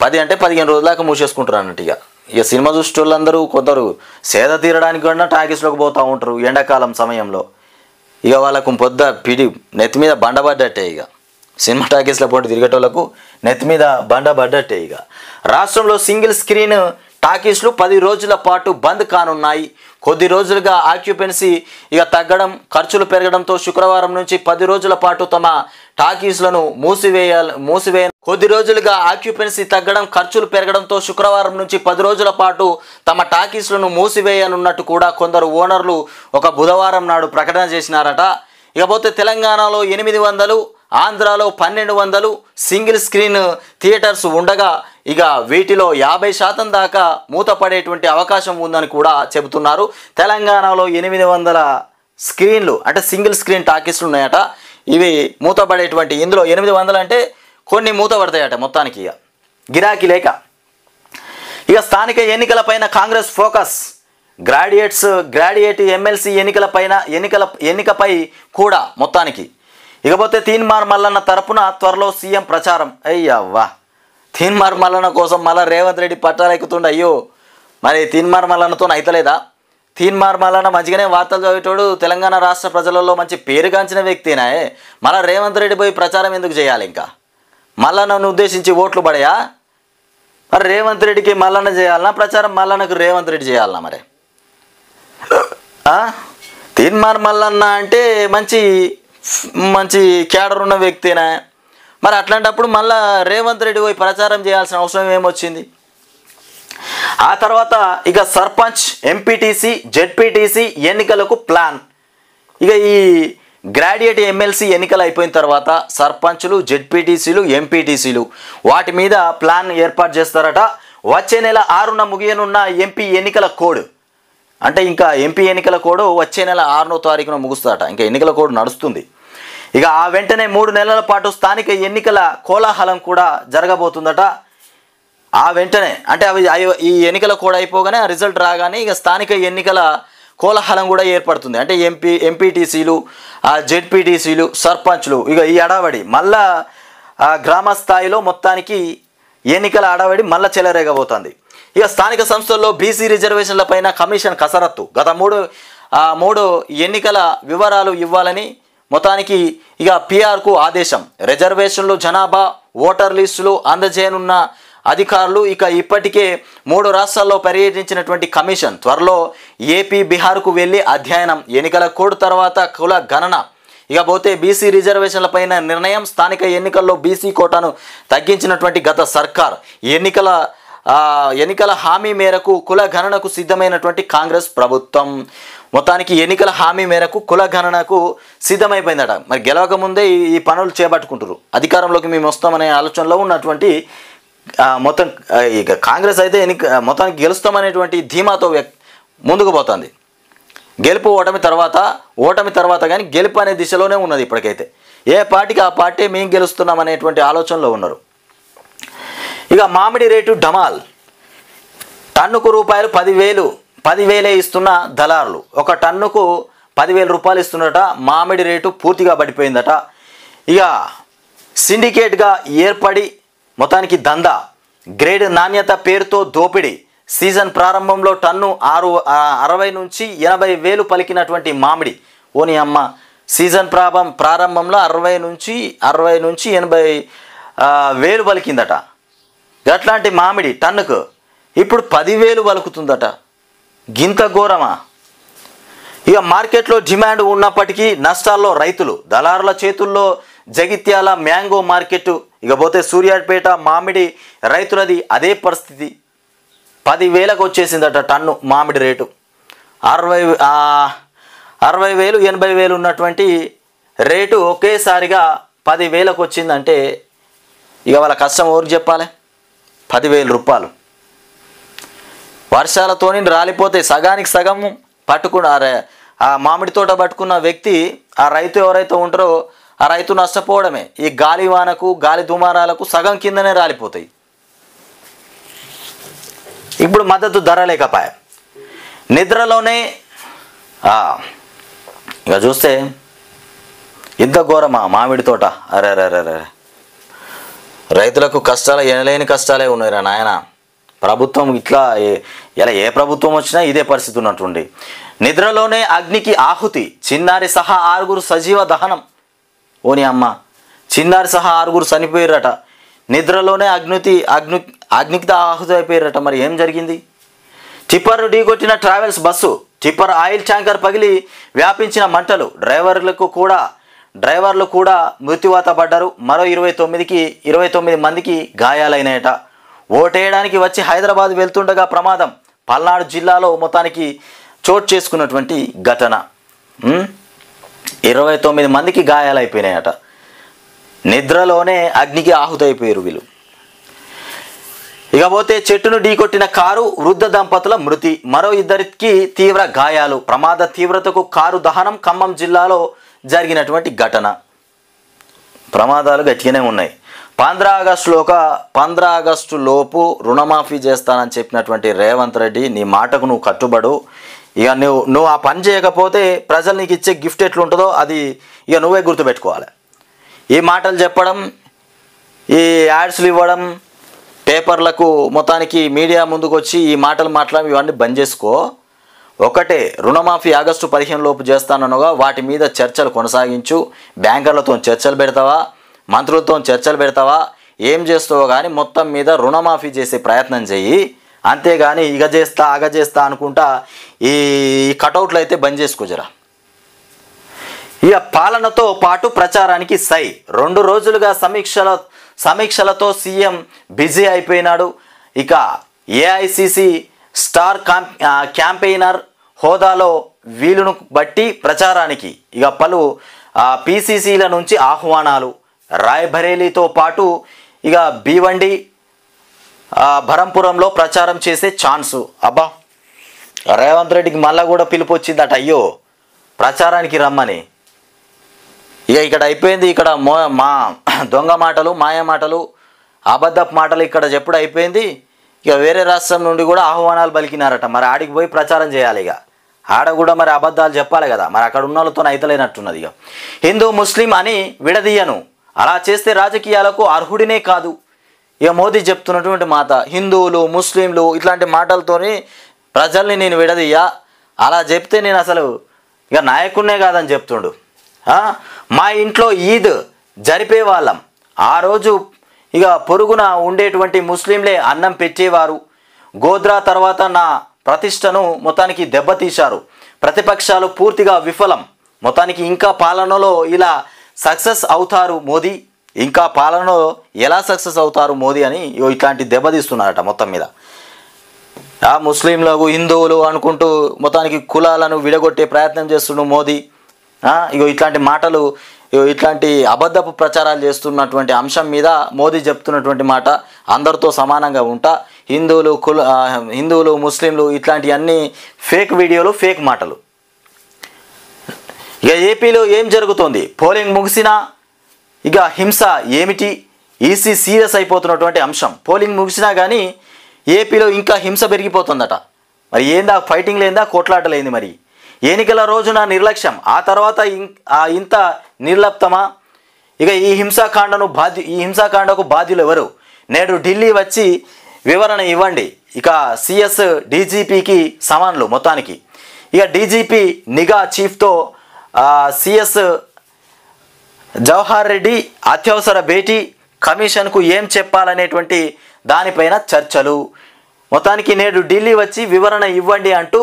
10 అంటే 15 రోజుల దాకా మూసేసుకుంటారు అన్నట్టు. ఇక సినిమా చూసే వాళ్ళందరూ కొందరు సేద తీరడానికి కూడా టాకీస్లోకి పోతూ ఉంటారు ఎండాకాలం సమయంలో. ఇక వాళ్ళకు పిడి నెత్తి మీద బండబడ్డట్టే. ఇక సినిమా టాకీస్లో పోటీ తిరిగేటోళ్లకు నెత్తి మీద బండబడ్డట్టే. ఇక రాష్ట్రంలో సింగిల్ స్క్రీన్ టాకీస్లు 10 రోజుల పాటు బంద్ కానున్నాయి. కొద్ది రోజులుగా ఆక్యుపెన్సీ ఇక తగ్గడం, ఖర్చులు పెరగడంతో శుక్రవారం నుంచి 10 రోజుల పాటు తమ టాకీస్లను కొద్ది రోజులుగా ఆక్యుపెన్సీ తగ్గడం, ఖర్చులు పెరగడంతో శుక్రవారం నుంచి 10 రోజుల పాటు తమ టాకీస్లను మూసివేయనున్నట్టు కూడా కొందరు ఓనర్లు ఒక బుధవారం నాడు ప్రకటన చేసినారట. ఇకపోతే తెలంగాణలో 800, ఆంధ్రాలో 1200 సింగిల్ స్క్రీన్ థియేటర్స్ ఉండగా ఇక వీటిలో 50% దాకా మూతపడేటువంటి అవకాశం ఉందని కూడా చెబుతున్నారు. తెలంగాణలో 800 స్క్రీన్లు అంటే సింగిల్ స్క్రీన్ టాకీస్లు ఉన్నాయట. ఇవి మూతపడేటువంటి, ఇందులో 800 అంటే కొన్ని మూతపడతాయట మొత్తానికి ఇక గిరాకీ లేక. ఇక స్థానిక ఎన్నికలపైన కాంగ్రెస్ ఫోకస్. గ్రాడ్యుయేట్ ఎమ్మెల్సీ ఎన్నికపై కూడా మొత్తానికి. ఇకపోతే తీన్మార్ మల్లన్న తరపున త్వరలో సీఎం ప్రచారం. అయ్యవ్వా, తీన్మార్ మల్లన్న కోసం మళ్ళీ రేవంత్ రెడ్డి పట్టాలెక్కుతుండ. అయ్యో, మరి తీన్మార్ మల్లన్నతో అయితలేదా? తీన్మార్ మల్లన్న మంచిగానే వార్తలు చదివేటోడు, తెలంగాణ రాష్ట్ర ప్రజలలో మంచి పేరుగాంచిన వ్యక్తినా. మళ్ళీ రేవంత్ రెడ్డి పోయి ప్రచారం ఎందుకు చేయాలి? ఇంకా మల్లన్నను ఉద్దేశించి ఓట్లు పడయా? మరి రేవంత్ రెడ్డికి మల్లన్న చేయాలన్నా ప్రచారం, మల్లన్నకు రేవంత్ రెడ్డి చేయాలన్నా? మరి తీన్మార్ మల్లన్న అంటే మంచి క్యాడర్ ఉన్న వ్యక్తినా. మరి అట్లాంటప్పుడు మళ్ళా రేవంత్ రెడ్డి పోయి ప్రచారం చేయాల్సిన అవసరం ఏమొచ్చింది? ఆ తర్వాత ఇక సర్పంచ్, ఎంపీటీసీ, జెడ్పీటీసీ ఎన్నికలకు ప్లాన్. ఇక ఈ గ్రాడ్యుయేట్ ఎమ్మెల్సీ ఎన్నికలు అయిపోయిన తర్వాత సర్పంచులు, జెడ్పీటీసీలు, ఎంపీటీసీలు వాటి మీద ప్లాన్ ఏర్పాటు చేస్తారట. వచ్చే నెల 6న ముగియనున్న ఎంపీ ఎన్నికల కోడ్ అంటే ఇంకా ఎంపీ ఎన్నికల కోడ్ వచ్చే నెల 6వ తారీఖున ముగుస్తారట. ఇంకా ఎన్నికల కోడ్ నడుస్తుంది. ఇక ఆ వెంటనే 3 నెలల పాటు స్థానిక ఎన్నికల కోలాహలం కూడా జరగబోతుందట. ఆ వెంటనే అంటే ఈ ఎన్నికల కోడ్ అయిపోగానే రిజల్ట్ రాగానే ఇక స్థానిక ఎన్నికల కోలాహలం కూడా ఏర్పడుతుంది. అంటే ఎంపీటీసీలు, జెడ్పీటీసీలు, సర్పంచ్లు ఇక ఈ అడావడి మళ్ళా గ్రామ స్థాయిలో మొత్తానికి ఎన్నికల అడావడి మళ్ళా చెలరేగబోతుంది. ఇక స్థానిక సంస్థల్లో బీసీ రిజర్వేషన్ల పైన కమిషన్ కసరత్తు. గత మూడు ఎన్నికల వివరాలు ఇవ్వాలని మొత్తానికి ఇక పిఆర్కు ఆదేశం. రిజర్వేషన్లు, జనాభా, ఓటర్ లిస్టులు అందజేయనున్న అధికారులు. ఇక ఇప్పటికే 3 రాష్ట్రాల్లో పర్యటించినటువంటి కమిషన్ త్వరలో ఏపీ, బీహార్కు వెళ్ళి అధ్యయనం. ఎన్నికల కోడ్ తర్వాత కుల గణన. ఇకపోతే బీసీ రిజర్వేషన్ల పైన నిర్ణయం. స్థానిక ఎన్నికల్లో బీసీ కోటాను తగ్గించినటువంటి గత సర్కార్ ఎన్నికల ఎన్నికల హామీ మేరకు కుల గణనకు సిద్ధమైనటువంటి కాంగ్రెస్ ప్రభుత్వం. మొత్తానికి ఎన్నికల హామీ మేరకు కుల గణనకు సిద్ధమైపోయిందట. మరి గెలవక ముందే ఈ పనులు చేపట్టుకుంటారు. అధికారంలోకి మేము వస్తామనే ఆలోచనలో ఉన్నటువంటి మొత్తం ఇక కాంగ్రెస్ అయితే మొత్తానికి గెలుస్తామనేటువంటి ధీమాతో ముందుకు పోతుంది. గెలుపు ఓటమి తర్వాత కానీ గెలుపు అనే దిశలోనే ఉన్నది. ఇప్పటికైతే ఏ పార్టీకి ఆ పార్టీ మేము గెలుస్తున్నాం అనేటువంటి ఆలోచనలో ఉన్నారు. ఇక మామిడి రేటు డమాల్. టన్నుకు రూపాయలు 10,000 ఇస్తున్న దళారులు ఒక టన్నుకు 10,000 రూపాయలు ఇస్తున్నట. మామిడి రేటు పూర్తిగా పడిపోయిందట. ఇక సిండికేట్గా ఏర్పడి మొత్తానికి దందా, గ్రేడ్ నాణ్యత పేరుతో దోపిడీ. సీజన్ ప్రారంభంలో టన్ను 60 నుంచి 80,000 పలికినటువంటి మామిడి. ఓని అమ్మ, సీజన్ ప్రారంభంలో 60 నుంచి 80,000 పలికిందట. అట్లాంటి మామిడి టన్నుకు ఇప్పుడు 10,000 పలుకుతుందట. గింత ఘోరమా? ఇక మార్కెట్లో డిమాండ్ ఉన్నప్పటికీ నష్టాల్లో రైతులు. దళారుల చేతుల్లో జగిత్యాల మ్యాంగో మార్కెట్. ఇకపోతే సూర్యాపేట మామిడి రైతులది అదే పరిస్థితి. 10,000కు వచ్చేసిందట టన్ను మామిడి రేటు. 60,000 80,000 ఉన్నటువంటి రేటు ఒకేసారిగా 10,000కు వచ్చిందంటే ఇక వాళ్ళ కష్టం ఎవరికి చెప్పాలి? 10,000 రూపాయలు వర్షాలతోని రాలిపోతే సగానికి సగం పట్టుకున్న ఆ మామిడి తోట పట్టుకున్న వ్యక్తి, ఆ రైతు ఎవరైతే ఉంటారో ఆ రైతు నష్టపోవడమే. ఈ గాలి వానకు గాలి దుమారాలకు సగం కిందనే రాలిపోతాయి. ఇప్పుడు మద్దతు ధర లేకపోయా. నిద్రలోనే ఇక చూస్తే ఇంత ఘోరమా మామిడి తోట? అరే రైతులకు కష్టాలు ఎనలేని కష్టాలే ఉన్నాయిరా నాయన. ప్రభుత్వం ఇట్లా ఇలా ఏ ప్రభుత్వం వచ్చినా ఇదే పరిస్థితి ఉన్నట్టుండి. నిద్రలోనే అగ్నికి ఆహుతి. చిన్నారి సహా 6 సజీవ దహనం. ఓని అమ్మ, చిన్నారి సహా 6 చనిపోయారట. నిద్రలోనే అగ్నికి ఆహుతి అయిపోయారట. మరి ఏం జరిగింది? టిప్పర్ను ఢీకొట్టిన travels bus. Tipper oil tanker పగిలి వ్యాపించిన మంటలు. డ్రైవర్లు కూడా మృత్యువాత పడ్డారు. మరో 29 మందికి గాయాలైనాయట. ఓటేయడానికి వచ్చి హైదరాబాద్ వెళ్తుండగా ప్రమాదం. పల్నాడు జిల్లాలో మొత్తానికి చోటు చేసుకున్నటువంటి ఘటన. 29 మందికి గాయాలైపోయినాయట. నిద్రలోనే అగ్నికి ఆహుతైపోయారు వీళ్ళు. ఇకపోతే చెట్టును ఢీకొట్టిన కారు. వృద్ధ దంపతుల మృతి. మరో 2 తీవ్ర గాయాలు. ప్రమాద తీవ్రతకు కారు దహనం. ఖమ్మం జిల్లాలో జరిగినటువంటి ఘటన. ప్రమాదాలు గట్టిగానే ఉన్నాయి. 15 ఆగస్టు లోపు రుణమాఫీ చేస్తానని చెప్పినటువంటి రేవంత్ రెడ్డి, నీ మాటకు నువ్వు కట్టుబడు. ఇక నువ్వు ఆ పని చేయకపోతే ప్రజలు నీకు ఇచ్చే గిఫ్ట్ ఎట్లుంటుందో అది ఇక నువ్వే గుర్తుపెట్టుకోవాలి. ఈ మాటలు చెప్పడం, ఈ యాడ్స్లు ఇవ్వడం, పేపర్లకు మొత్తానికి మీడియా ముందుకు వచ్చి ఈ మాటలు మాట్లాడి ఇవన్నీ బంద్ చేసుకో. ఒకటే, రుణమాఫీ ఆగస్టు 15 లోపు చేస్తాననుగా వాటి మీద చర్చలు కొనసాగించు. బ్యాంకర్లతో చర్చలు పెడతావా, మంత్రులతో చర్చలు పెడతావా, ఏం చేస్తావో కానీ మొత్తం మీద రుణమాఫీ చేసే ప్రయత్నం చెయ్యి. అంతేగాని ఇగ చేస్తా అనుకుంటా ఈ కటౌట్లు అయితే బంద్ చేసుకోజరా. ఇక పాలనతో పాటు ప్రచారానికి సై. 2 రోజులుగా సమీక్షలతో సీఎం బిజీ అయిపోయినాడు. ఇక ఏఐసిసి స్టార్ క్యాంపెయినర్ హోదాలో వీలును బట్టి ప్రచారానికి ఇక పలు పిసిసిల నుంచి ఆహ్వానాలు. రాయ్బరేలీతో పాటు ఇక భీవండి, బరంపురంలో ప్రచారం చేసే ఛాన్సు. అబ్బా, రేవంత్ రెడ్డికి మళ్ళా కూడా పిలుపు వచ్చిందట. అయ్యో, ప్రచారానికి రమ్మని. ఇక ఇక్కడ అయిపోయింది. ఇక్కడ మా దొంగ మాటలు, మాయ మాటలు, అబద్ధపు మాటలు ఇక్కడ చెప్పుడు అయిపోయింది. ఇక వేరే రాష్ట్రం నుండి కూడా ఆహ్వానాలు పలికినారట. మరి ఆడికి పోయి ప్రచారం చేయాలి. ఇక ఆడ కూడా మరి అబద్ధాలు చెప్పాలి కదా. మరి అక్కడ ఉన్న వాళ్ళతో అయితలేనట్టున్నది. ఇక హిందూ ముస్లిం అని విడదీయను, అలా చేస్తే రాజకీయాలకు అర్హుడినే కాదు. ఇక మోదీ చెప్తున్నటువంటి మాట, హిందువులు ముస్లింలు ఇట్లాంటి మాటలతోని ప్రజల్ని నేను విడదీయ, అలా చెప్తే నేను అసలు ఇక నాయకుడినే కాదని చెప్తుండు. మా ఇంట్లో ఈద్ జరిపే వాళ్ళం, ఆ రోజు ఇక పొరుగున ఉండేటువంటి ముస్లింలే అన్నం పెట్టేవారు. గోద్రా తర్వాత నా ప్రతిష్టను మొత్తానికి దెబ్బతీశారు. ప్రతిపక్షాలు పూర్తిగా విఫలం. మొత్తానికి ఇంకా పాలనలో ఇలా సక్సెస్ అవుతారు మోదీ, ఇంకా పాలనలో ఎలా సక్సెస్ అవుతారు మోదీ అని ఇట్లాంటి దెబ్బతీస్తున్నారట మొత్తం మీద. ఆ ముస్లింలకు హిందువులు అనుకుంటూ మొత్తానికి కులాలను విడగొట్టే ప్రయత్నం చేస్తున్నాడు మోదీ. ఇగో ఇట్లాంటి మాటలు, ఇట్లాంటి అబద్ధపు ప్రచారాలు చేస్తున్నటువంటి అంశం మీద మోదీ చెప్తున్నటువంటి మాట, అందరితో సమానంగా ఉంటా, హిందువులు ముస్లింలు ఇట్లాంటివన్నీ ఫేక్ వీడియోలు, ఫేక్ మాటలు. ఇక ఏపీలో ఏం జరుగుతోంది? పోలింగ్ ముగిసినా ఇక హింస ఏమిటి? ఈసీ సీరియస్ అయిపోతున్నటువంటి అంశం. పోలింగ్ ముగిసినా కానీ ఏపీలో ఇంకా హింస పెరిగిపోతుందట. మరి ఏందా ఫైటింగ్ లేందా, కొట్లాటలేంది? మరి ఎన్నికల రోజున నిర్లక్ష్యం, ఆ తర్వాత ఇంత నిర్లప్తమా? ఇక ఈ హింసాకాండకు బాధ్యులు ఎవరు? నేడు ఢిల్లీ వచ్చి వివరణ ఇవ్వండి. ఇక సిఎస్ డీజీపీకి సమానులు మొత్తానికి. ఇక డీజీపీ నిఘా చీఫ్తో సిఎస్ జవహర్ రెడ్డి అత్యవసర భేటీ, కమిషన్కు ఏం చెప్పాలనేటువంటి దానిపైన చర్చలు. మొత్తానికి నేడు ఢిల్లీ వచ్చి వివరణ ఇవ్వండి అంటూ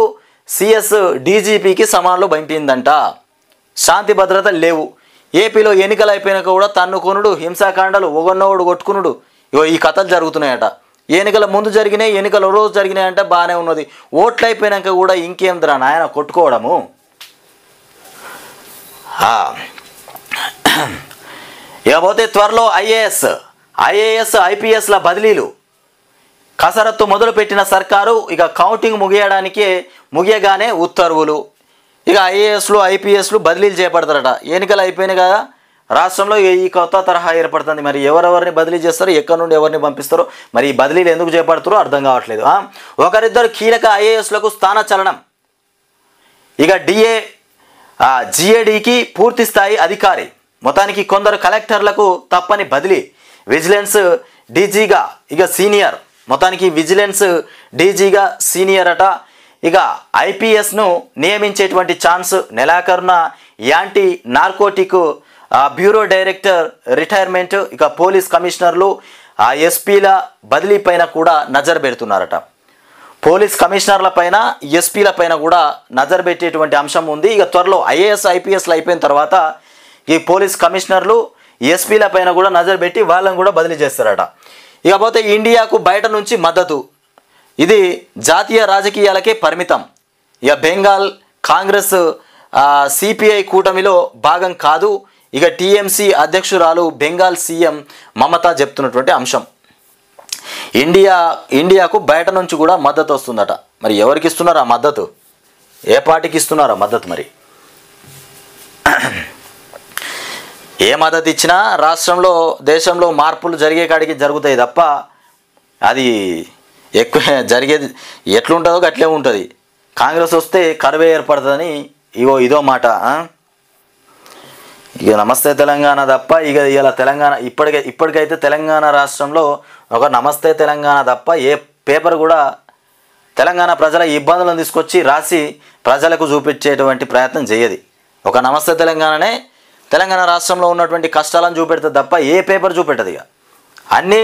సిఎస్ డీజీపీకి సమానులు పంపిందంట. శాంతి భద్రత లేవు. ఏపీలో ఎన్నికలు అయిపోయినాక కూడా తన్నుకొనుడు, హింసాకాండలు, ఒకరినోడు కొట్టుకునుడు, ఈ కథలు జరుగుతున్నాయట. ఎన్నికల ముందు జరిగినాయి, ఎన్నికల రోజు జరిగినాయంటే బాగానే ఉన్నది. ఓట్లు అయిపోయినాక కూడా ఇంకేంద్రా నాయన కొట్టుకోవడము. ఇకపోతే త్వరలో ఐఏఎస్ ఐపీఎస్ల బదిలీలు కసరత్తు మొదలుపెట్టిన సర్కారు. ఇక కౌంటింగ్ ముగియగానే ఉత్తర్వులు. ఇక ఐఏఎస్లు ఐపీఎస్లు బదిలీలు చేపడతారట. ఎన్నికలు అయిపోయినాయి కదా, రాష్ట్రంలో ఈ కొత్త తరహా ఏర్పడుతుంది. మరి ఎవరెవరిని బదిలీ చేస్తారో, ఎక్కడి నుండి ఎవరిని పంపిస్తారో, మరి ఈ బదిలీలు ఎందుకు చేపడతారో అర్థం కావట్లేదు. ఒకరిద్దరు కీలక ఐఏఎస్లకు స్థానచలనం. ఇక జిఏడికి పూర్తి స్థాయి అధికారి. మొత్తానికి కొందరు కలెక్టర్లకు తప్పని బదిలీ. విజిలెన్స్ డీజీగా ఇక సీనియర్, మొత్తానికి విజిలెన్స్ డీజీగా సీనియర్ అట. ఇక ఐపీఎస్ను నియమించేటువంటి ఛాన్స్ నెలాఖరున anti narcotic bureau director retirement. ఇక పోలీస్ కమిషనర్లు ఎస్పీల బదిలీ పైన కూడా నజర్ పెడుతున్నారట. పోలీస్ కమిషనర్ల పైన, ఎస్పీల పైన కూడా నజర్ పెట్టేటువంటి అంశం ఉంది. ఇక త్వరలో ఐఏఎస్ ఐపీఎస్లు అయిపోయిన తర్వాత ఈ పోలీస్ కమిషనర్లు ఎస్పీల పైన కూడా నజర్ పెట్టి వాళ్ళని కూడా బదిలీ చేస్తారట. ఇకపోతే ఇండియాకు బయట నుంచి మద్దతు, ఇది జాతీయ రాజకీయాలకే పరిమితం. ఇక బెంగాల్ కాంగ్రెస్ సిపిఐ కూటమిలో భాగం కాదు. ఇక టీఎంసీ అధ్యక్షురాలు బెంగాల్ సీఎం మమతా చెప్తున్నటువంటి అంశం. ఇండియాకు బయట నుంచి కూడా మద్దతు వస్తుందట. మరి ఎవరికి ఇస్తున్నారా మద్దతు? ఏ పార్టీకి ఇస్తున్నారా మద్దతు? మరి ఏ మద్దతు ఇచ్చినా రాష్ట్రంలో, దేశంలో మార్పులు జరిగే కాడికి జరుగుతాయి తప్ప అది ఎక్కువ జరిగేది ఎట్లుంటుందో అట్లే ఉంటుంది. కాంగ్రెస్ వస్తే కరువే ఏర్పడుతుందని ఇదో మాట. ఇక నమస్తే తెలంగాణ తప్ప ఇక ఇలా తెలంగాణ ఇప్పటికైతే తెలంగాణ రాష్ట్రంలో ఒక నమస్తే తెలంగాణ తప్ప ఏ పేపర్ కూడా తెలంగాణ ప్రజల ఇబ్బందులను తీసుకొచ్చి రాసి ప్రజలకు చూపించేటువంటి ప్రయత్నం చేయదు. ఒక నమస్తే తెలంగాణనే తెలంగాణ రాష్ట్రంలో ఉన్నటువంటి కష్టాలను చూపెడుతుంది తప్ప ఏ పేపర్ చూపెట్టదు. ఇక అన్నీ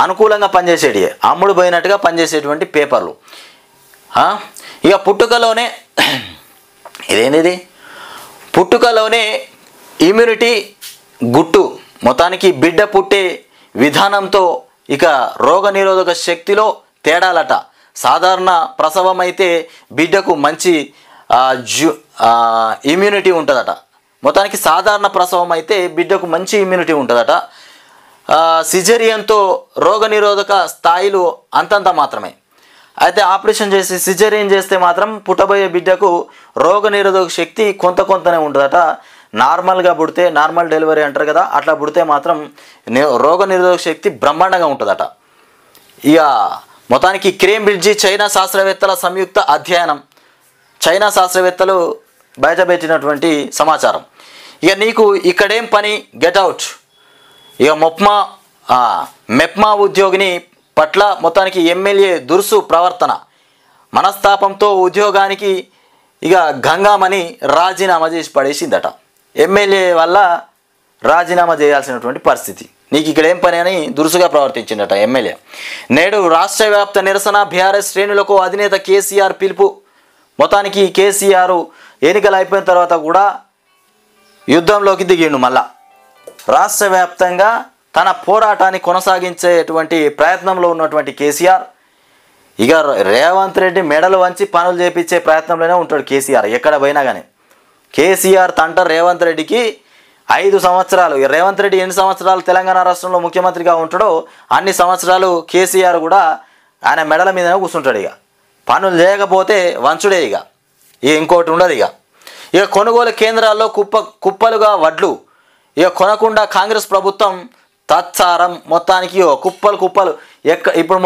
అనుకూలంగా పనిచేసేటి, అమ్ముడు పోయినట్టుగా పనిచేసేటువంటి పేపర్లు. ఇక పుట్టుకలోనే ఇమ్యూనిటీ గుట్టు. మొత్తానికి బిడ్డ పుట్టే విధానంతో ఇక రోగనిరోధక శక్తిలో తేడాలట. సాధారణ ప్రసవం అయితే బిడ్డకు మంచి ఇమ్యూనిటీ ఉంటుందట. మొత్తానికి సాధారణ ప్రసవం అయితే బిడ్డకు మంచి ఇమ్యూనిటీ ఉంటుందట. సిజేరియన్తో రోగనిరోధక స్థాయిలు అంతంత మాత్రమే. అయితే ఆపరేషన్ చేసి సిజేరియన్ చేస్తే మాత్రం పుట్టబోయే బిడ్డకు రోగనిరోధక శక్తి కొంతనే ఉంటుందట. నార్మల్గా పుడితే, నార్మల్ డెలివరీ అంటారు కదా, అట్లా పుడితే మాత్రం రోగనిరోధక శక్తి బ్రహ్మాండంగా ఉంటుందట. ఇక మొత్తానికి కేంబ్రిడ్జి చైనా శాస్త్రవేత్తల సంయుక్త అధ్యయనం. చైనా శాస్త్రవేత్తలు బయటపెట్టినటువంటి సమాచారం. ఇక నీకు ఇక్కడేం పని, గెట్ అవుట్. ఇక మెప్మా ఉద్యోగిని పట్ల మొత్తానికి ఎమ్మెల్యే దురుసు ప్రవర్తన. మనస్తాపంతో ఉద్యోగానికి ఇక గంగామణి రాజీనామా చేసి పడేసిందట. ఎమ్మెల్యే వల్ల రాజీనామా చేయాల్సినటువంటి పరిస్థితి. నీకు ఇక్కడ ఏం పని అని దురుసుగా ప్రవర్తించిందట ఎమ్మెల్యే. నేడు రాష్ట్ర వ్యాప్త నిరసన. బీఆర్ఎస్ శ్రేణులకు అధినేత కేసీఆర్ పిలుపు. మొత్తానికి కేసీఆర్ ఎన్నికలు అయిపోయిన తర్వాత కూడా యుద్ధంలోకి దిగిండు. మళ్ళా రాష్ట్ర వ్యాప్తంగా తన పోరాటాన్ని కొనసాగించేటువంటి ప్రయత్నంలో ఉన్నటువంటి కేసీఆర్ ఇక రేవంత్ రెడ్డి మెడలు వంచి పనులు చేపించే ప్రయత్నంలోనే ఉంటాడు కేసీఆర్. ఎక్కడ పోయినా కానీ కేసీఆర్ తంట రేవంత్ రెడ్డికి 5 సంవత్సరాలు. రేవంత్ రెడ్డి ఎన్ని సంవత్సరాలు తెలంగాణ రాష్ట్రంలో ముఖ్యమంత్రిగా ఉంటాడో అన్ని సంవత్సరాలు కేసీఆర్ కూడా ఆయన మెడల మీదనే కూర్చుంటాడు. ఇక పనులు చేయకపోతే వంచుడే. ఇక ఇంకోటి ఉండదు. ఇక కొనుగోలు కేంద్రాల్లో కుప్పలుగా వడ్లు ఇక కొనకుండా కాంగ్రెస్ ప్రభుత్వం తత్సారం. మొత్తానికి కుప్పలు ఇప్పుడు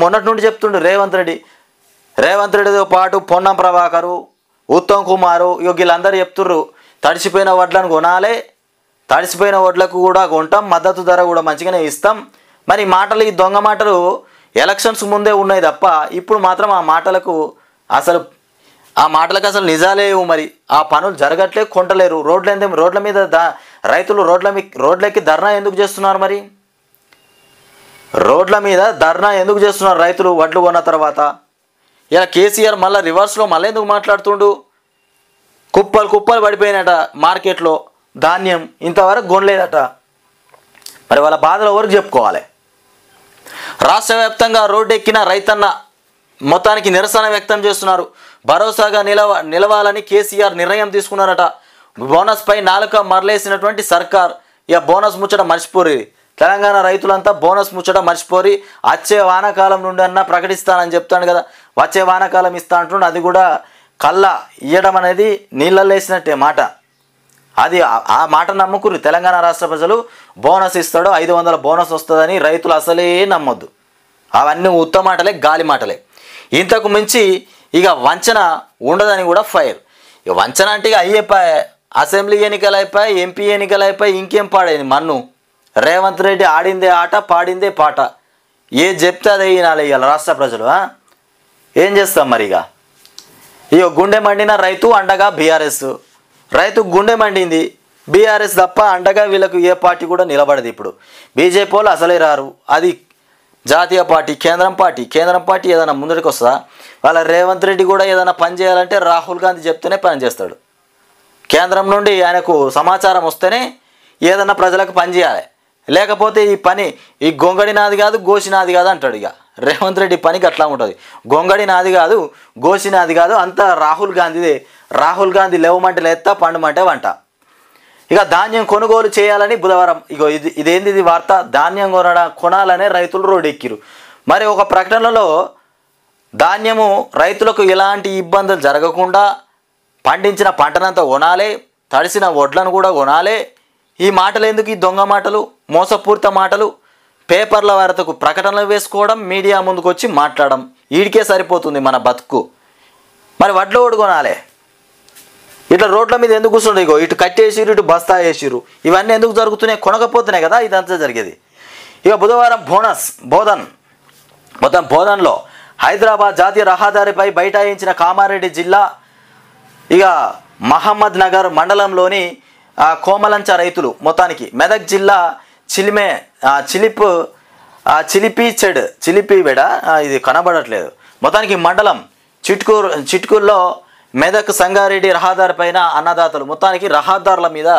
మొన్నటి నుండి చెప్తుండు రేవంత్ రెడ్డితో పాటు పొన్నం ప్రభాకరు, ఉత్తమ్ కుమారు వీళ్ళందరూ చెప్తుర్రు తడిసిపోయిన వడ్లను కొనాలి, తడిసిపోయిన వడ్లకు కూడా కొంటాం, మద్దతు ధర కూడా మంచిగానే ఇస్తాం. మరి ఈ దొంగ మాటలు ఎలక్షన్స్ ముందే ఉన్నాయి తప్ప ఇప్పుడు మాత్రం ఆ మాటలకు అసలు నిజాలేవు. మరి ఆ పనులు జరగట్లే, కొంటలేరు. రోడ్ల మీద రైతులు రోడ్లెక్కి ధర్నా ఎందుకు చేస్తున్నారు? మరి రోడ్ల మీద ధర్నా ఎందుకు చేస్తున్నారు రైతులు వడ్లు కొన్న తర్వాత? ఇలా కేసీఆర్ మళ్ళీ రివర్స్లో మళ్ళీ ఎందుకు మాట్లాడుతుండు? కుప్పలు పడిపోయినట మార్కెట్లో ధాన్యం, ఇంతవరకు కొనలేదట. మరి వాళ్ళ బాధలు ఎవరికి చెప్పుకోవాలి? రాష్ట్ర వ్యాప్తంగా రోడ్డెక్కిన రైతన్న మొత్తానికి నిరసన వ్యక్తం చేస్తున్నారు. భరోసాగా నిలవాలని కేసీఆర్ నిర్ణయం తీసుకున్నారట. బోనస్పై నాలుక మరలేసినటువంటి సర్కార్ ఇక బోనస్ ముచ్చట మర్చిపోరి. తెలంగాణ రైతులంతా బోనస్ ముచ్చట మర్చిపోరి. వచ్చే వానాకాలం నుండి అన్నా ప్రకటిస్తానని చెప్తాను కదా, వచ్చే వానాకాలం ఇస్తా అంటుండే. అది కూడా కళ్ళ ఇయ్యడం అనేది నీళ్ళల్లో వేసినట్టే మాట. అది ఆ మాట నమ్ముకురు తెలంగాణ రాష్ట్ర ప్రజలు. బోనస్ ఇస్తాడు, 500 బోనస్ వస్తుందని రైతులు అసలే నమ్మొద్దు. అవన్నీ ఉత్త మాటలే, గాలి మాటలే. ఇంతకు మించి ఇక వంచన ఉండదని కూడా ఫైర్. ఇక వంచన అంటే ఇక అయిపోయి అసెంబ్లీ ఎన్నికలు అయిపోయి, ఎంపీ ఎన్నికలు అయిపోయి, ఇంకేం పాడైంది మన్ను. రేవంత్ రెడ్డి ఆడిందే ఆట, పాడిందే పాట. ఏ చెప్తే అదే వినాలి ఇవాళ రాష్ట్ర ప్రజలు. ఏం చేస్తాం మరి? ఇక గుండె మండిన రైతు అండగా బీఆర్ఎస్. రైతు గుండె మండింది, బీఆర్ఎస్ తప్ప అండగా వీళ్ళకు ఏ పార్టీ కూడా నిలబడదు. ఇప్పుడు బీజేపీ వాళ్ళు అసలే రారు. అది జాతీయ పార్టీ, కేంద్రం పార్టీ ఏదైనా ముందరికి వస్తుందా? వాళ్ళ రేవంత్ రెడ్డి కూడా ఏదైనా పని చేయాలంటే రాహుల్ గాంధీ చెప్తేనే పని చేస్తాడు. కేంద్రం నుండి ఆయనకు సమాచారం వస్తేనే ఏదన్నా ప్రజలకు పని చేయాలి. లేకపోతే ఈ గొంగడి నాది కాదు, గోసి నాది కాదు అంటాడు. ఇక రేవంత్ రెడ్డి పనికి అట్లా ఉంటుంది. గొంగడి నాది కాదు, గోసి నాది కాదు, అంతా రాహుల్ గాంధీదే. రాహుల్ గాంధీ లేవమంటే లేస్తా, పండుమంటే వంట. ఇక ధాన్యం కొనుగోలు చేయాలని బుధవారం ఇదేంది వార్త? ధాన్యం కొనాలనే రైతులు రోడ్డు ఎక్కిరు. మరి ఒక ప్రకటనలో ధాన్యము రైతులకు ఎలాంటి ఇబ్బందులు జరగకుండా పండించిన పంటనంతా కొనాలి, తడిసిన వడ్లను కూడా కొనాలి. ఈ మాటలు ఎందుకు? ఈ దొంగ మాటలు, మోసపూరిత మాటలు. పేపర్ల వార్తకు ప్రకటనలు వేసుకోవడం, మీడియా ముందుకు వచ్చి మాట్లాడడం, వీడికే సరిపోతుంది మన బతుకు. మరి వడ్లు కూడా కొనాలి. ఇట్లా రోడ్ల మీద ఎందుకు కూర్చుండే? ఇటు కట్టేసిరు, ఇటు బస్తా వేసిరు. ఇవన్నీ ఎందుకు జరుగుతున్నాయి? కొనకపోతున్నాయి కదా ఇదంతా జరిగేది. ఇక బుధవారం బోధన్లో హైదరాబాద్ జాతీయ రహదారిపై బైఠాయించిన కామారెడ్డి జిల్లా ఇక మహమ్మద్ నగర్ మండలంలోని కోమలంచ రైతులు. మొత్తానికి మెదక్ జిల్లా చిలిపివెడ ఇది కనబడట్లేదు. మొత్తానికి మండలం చిట్కూరులో మెదక్ సంగారెడ్డి రహదారి పైన అన్నదాతలు మొత్తానికి రహదారుల మీద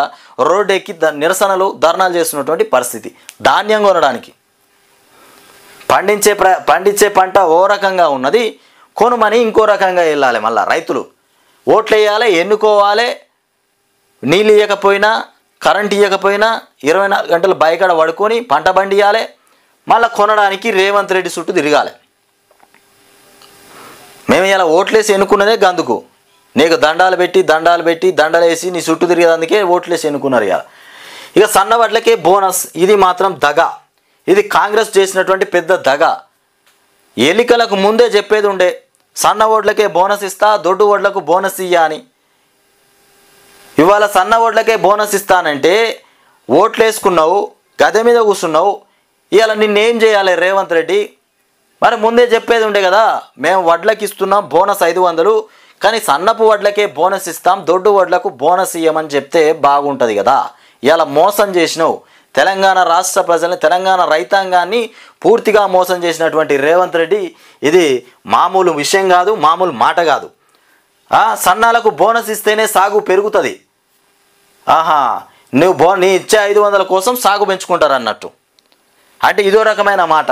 రోడ్డు ఎక్కి నిరసనలు, ధర్నాలు చేస్తున్నటువంటి పరిస్థితి. ధాన్యం కొనడానికి పండించే పంట ఓ రకంగా ఉన్నది, కొనుమని ఇంకో రకంగా వెళ్ళాలి. మళ్ళీ రైతులు ఓట్లు వేయాలి, ఎన్నుకోవాలి. నీళ్ళు ఇవ్వకపోయినా, కరెంట్ ఇవ్వకపోయినా 24 గంటలు బయకాడ పడుకొని పంట పండియాలి. మళ్ళీ కొనడానికి రేవంత్ రెడ్డి చుట్టూ తిరగాలి. మేము ఇలా ఓట్లేసి ఎన్నుకున్నదే గందుకు. నీకు దండాలు పెట్టి దండలేసి నీ చుట్టూ తిరిగేందుకే ఓట్లేసి ఎన్నుకున్నారు. ఇక సన్నవడ్లకే బోనస్, ఇది మాత్రం దగ. ఇది కాంగ్రెస్ చేసినటువంటి పెద్ద దగ. ఎన్నికలకు ముందే చెప్పేది ఉండే, సన్న ఓట్లకే బోనస్ ఇస్తా, దొడ్డు ఓట్లకు బోనస్ ఇయ్యా అని. ఇవాళ సన్న ఓట్లకే బోనస్ ఇస్తానంటే ఓట్లు వేసుకున్నావు, గద్దె మీద కూర్చున్నావు. ఇవాళ నిన్నేం చేయాలి రేవంత్ రెడ్డి? మరి ముందే చెప్పేది ఉండే కదా, మేము వడ్లకి ఇస్తున్నాం బోనస్ 500, కానీ సన్నపు వడ్లకే బోనస్ ఇస్తాం, దొడ్డు వడ్లకు బోనస్ ఇయ్యమని చెప్తే బాగుంటుంది కదా. ఇవాళ మోసం చేసినావు తెలంగాణ రాష్ట్ర ప్రజల్ని, తెలంగాణ రైతాంగాన్ని పూర్తిగా మోసం చేసినటువంటి రేవంత్ రెడ్డి. ఇది మామూలు విషయం కాదు, మామూలు మాట కాదు. సన్నాలకు బోనస్ ఇస్తేనే సాగు పెరుగుతుంది. నీ ఇచ్చే 500 కోసం సాగు పెంచుకుంటారు అన్నట్టు. అంటే ఇదో రకమైన మాట.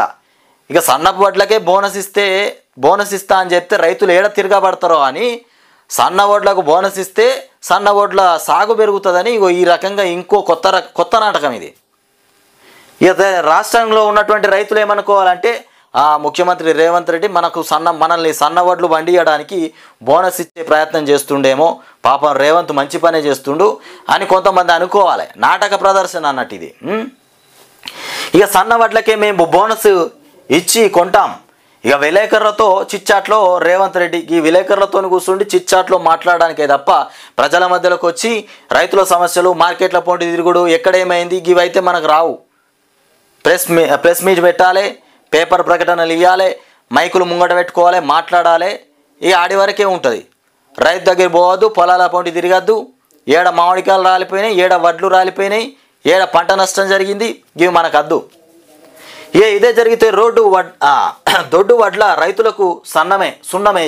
ఇక సన్నపు వడ్లకే బోనస్ ఇస్తే బోనస్ ఇస్తా అని చెప్తే రైతులు ఏడ తిరగబడతారో అని సన్న వడ్లకు బోనస్ ఇస్తే సన్న వడ్ల సాగు పెరుగుతుందని ఇగో ఈ రకంగా ఇంకో కొత్త నాటకం ఇది. ఇక రాష్ట్రంలో ఉన్నటువంటి రైతులు ఏమనుకోవాలంటే ముఖ్యమంత్రి రేవంత్ రెడ్డి మనల్ని సన్న వడ్లు పండియడానికి బోనస్ ఇచ్చే ప్రయత్నం చేస్తుండేమో, పాపం రేవంత్ మంచి పనే చేస్తుండు అని కొంతమంది అనుకోవాలి. నాటక ప్రదర్శన అన్నట్టు ఇది. ఇక సన్న వడ్లకే మేము బోనస్ ఇచ్చి కొంటాం. ఇక విలేకరులతో చిట్చాట్లో రేవంత్ రెడ్డి ఈ విలేకరులతో కూర్చుండి చిట్చాట్లో మాట్లాడడానికే తప్ప ప్రజల మధ్యలోకి వచ్చి రైతుల సమస్యలు, మార్కెట్ల పోటీ తిరుగుడు, ఎక్కడేమైంది ఇవైతే మనకు రావు. ప్రెస్ మీట్ పెట్టాలి, పేపర్ ప్రకటనలు ఇవ్వాలి, మైకులు ముంగట పెట్టుకోవాలి, మాట్లాడాలి. ఇక ఆడి వరకే ఉంటుంది. రైతు దగ్గర పోవద్దు, పొలాల పోటీ తిరగద్దు, ఏడ మామిడికాయలు రాలిపోయినాయి, ఏడ వడ్లు రాలిపోయినాయి, ఏడ పంట నష్టం జరిగింది, ఇవి మనకు అద్దు. ఇదే జరిగితే దొడ్డు వడ్ల రైతులకు సున్నమే.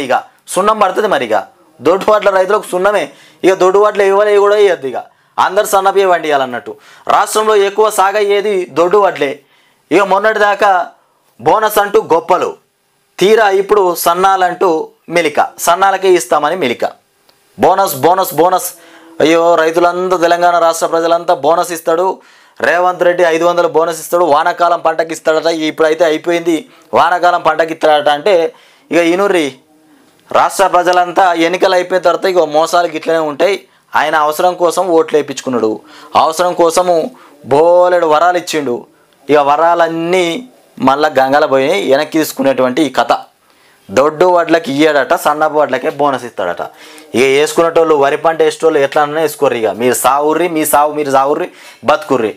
ఇక సున్నం పడుతుంది. మరి ఇక దొడ్డు వడ్ల రైతులకు సున్నమే. ఇక దొడ్డు వడ్లు ఇవ్వలేవి కూడా ఇవ్వద్దు. ఇక అందరు సన్నబియ్య వండియాలన్నట్టు. రాష్ట్రంలో ఎక్కువ సాగయ్యేది దొడ్డు వడ్లే. ఇక మొన్నటి దాకా బోనస్ అంటూ గొప్పలు, తీరా ఇప్పుడు సన్నాలంటూ మెలిక, సన్నాలకే ఇస్తామని మెలిక. బోనస్ అయ్యో రైతులంతా, తెలంగాణ రాష్ట్ర ప్రజలంతా బోనస్ ఇస్తాడు రేవంత్ రెడ్డి, 500 బోనస్ ఇస్తాడు, వానాకాలం పంటకి ఇస్తాడట. ఇప్పుడైతే అయిపోయింది, వానాకాలం పంటకి ఇస్తాడట. అంటే ఇక ఇనుర్రి రాష్ట్ర ప్రజలంతా ఎన్నికలు అయిపోయిన తర్వాత ఇక మోసాలు గిట్లనే ఉంటాయి. ఆయన అవసరం కోసం ఓట్లు వేయించుకున్నాడు, అవసరం కోసము బోలెడు వరాలు ఇచ్చిండు. ఇక వరాలన్నీ మళ్ళీ గంగల పోయి వెనక్కి తీసుకునేటువంటి ఈ కథ. దొడ్డు వడ్లకి ఇయ్యాడట, సన్నపు వడ్లకే బోనస్ ఇస్తాడట. ఇక వేసుకునేటోళ్ళు, వరి పంట వేసేటోళ్ళు ఎట్లన్నా వేసుకోర్రి. ఇక మీరు సావుర్రి, మీరు సావుర్రి, బతుకుర్రి.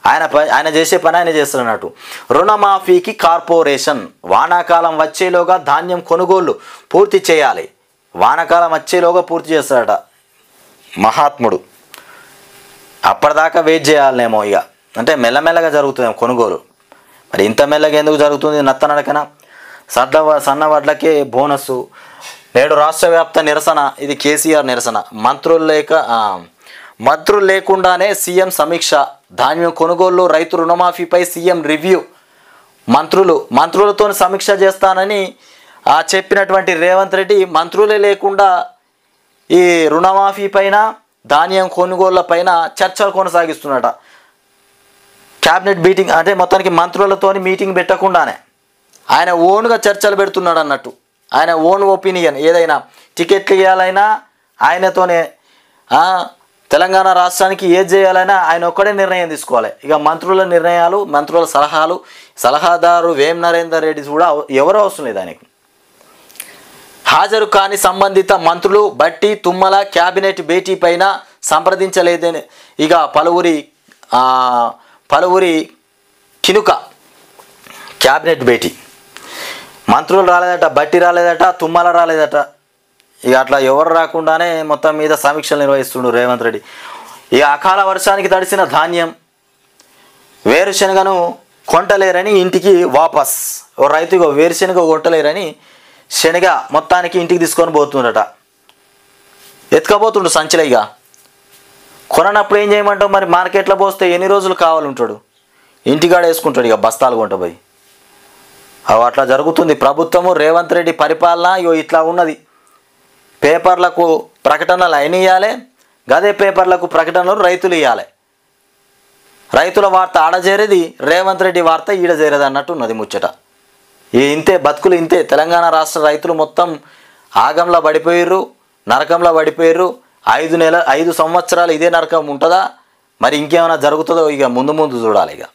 ఆయన చేసే పని ఆయన చేస్తున్నట్టు. రుణమాఫీకి కార్పొరేషన్ వానాకాలం వచ్చేలోగా ధాన్యం కొనుగోళ్లు పూర్తి చేయాలి. వానాకాలం వచ్చేలోగా పూర్తి చేస్తాడట మహాత్ముడు. అప్పటిదాకా వెయిట్ చేయాలనేమో. ఇక అంటే మెల్లమెల్లగా జరుగుతుందేమో కొనుగోలు. మరి ఇంత మెల్లగా ఎందుకు జరుగుతుంది? నత్తనడకన సన్న వడ్లకే బోనస్సు. నేడు రాష్ట్ర వ్యాప్త నిరసన. ఇది కేసీఆర్ నిరసన. మంత్రులు లేకుండానే సీఎం సమీక్ష. ధాన్యం కొనుగోలు, రైతు రుణమాఫీపై సీఎం రివ్యూ. మంత్రులతో సమీక్ష చేస్తానని చెప్పినటువంటి రేవంత్ రెడ్డి మంత్రులే లేకుండా ఈ రుణమాఫీ పైన, ధాన్యం కొనుగోళ్ల పైన చర్చలు కొనసాగిస్తున్నట. క్యాబినెట్ మీటింగ్ అంటే మొత్తానికి మంత్రులతో మీటింగ్ పెట్టకుండానే ఆయన ఓన్గా చర్చలు పెడుతున్నాడు అన్నట్టు. ఆయన ఓన్ ఒపీనియన్. ఏదైనా టికెట్లు ఇవ్వాలైనా ఆయనతోనే, తెలంగాణ రాష్ట్రానికి ఏది చేయాలైనా ఆయన ఒక్కడే నిర్ణయం తీసుకోవాలి. ఇక మంత్రుల నిర్ణయాలు, మంత్రుల సలహాదారు వేం నరేందర్ రెడ్డి కూడా ఎవరో అవసరం లేదు ఆయనకు. హాజరు కాని సంబంధిత మంత్రులు బట్టి, తుమ్మల క్యాబినెట్ భేటీ పైన సంప్రదించలేదని ఇక పలువురి కినుక. క్యాబినెట్ భేటీ మంత్రులు రాలేదట, బట్టి రాలేదట, తుమ్మల రాలేదట. ఇక అట్లా ఎవరు రాకుండానే మొత్తం మీద సమీక్షలు నిర్వహిస్తుండు రేవంత్ రెడ్డి. ఇక అకాల వర్షానికి తడిసిన ధాన్యం, వేరుశనగను కొంటలేరని ఇంటికి వాపస్. ఓ రైతు వేరుశనగ కొంటలేరని శనగ మొత్తానికి ఇంటికి తీసుకొని పోతుండట. ఎత్తుకపోతుండు సంచిలో. ఇక కొననప్పుడు ఏం చేయమంటావు? మరి మార్కెట్లో పోస్తే ఎన్ని రోజులు కావాలంటాడు? ఇంటికాడ వేసుకుంటాడు ఇక బస్తాలు కొంటపోయి. అట్లా జరుగుతుంది ప్రభుత్వము. రేవంత్ రెడ్డి పరిపాలన ఇట్లా ఉన్నది. పేపర్లకు ప్రకటనలు ఆయన ఇవ్వాలి, గదే పేపర్లకు ప్రకటనలు రైతులు ఇవ్వాలి. రైతుల వార్త ఆడజేరేది, రేవంత్ రెడ్డి వార్త ఈడజేరేది అన్నట్టు ఉన్నది ముచ్చట. ఇంతే బతుకులు, ఇంతే. తెలంగాణ రాష్ట్ర రైతులు మొత్తం ఆగంలో పడిపోయారు, నరకంలో పడిపోయారు. 5 సంవత్సరాలు ఇదే నరకం ఉంటుందా? మరి ఇంకేమైనా జరుగుతుందో ఇక ముందు చూడాలి. ఇక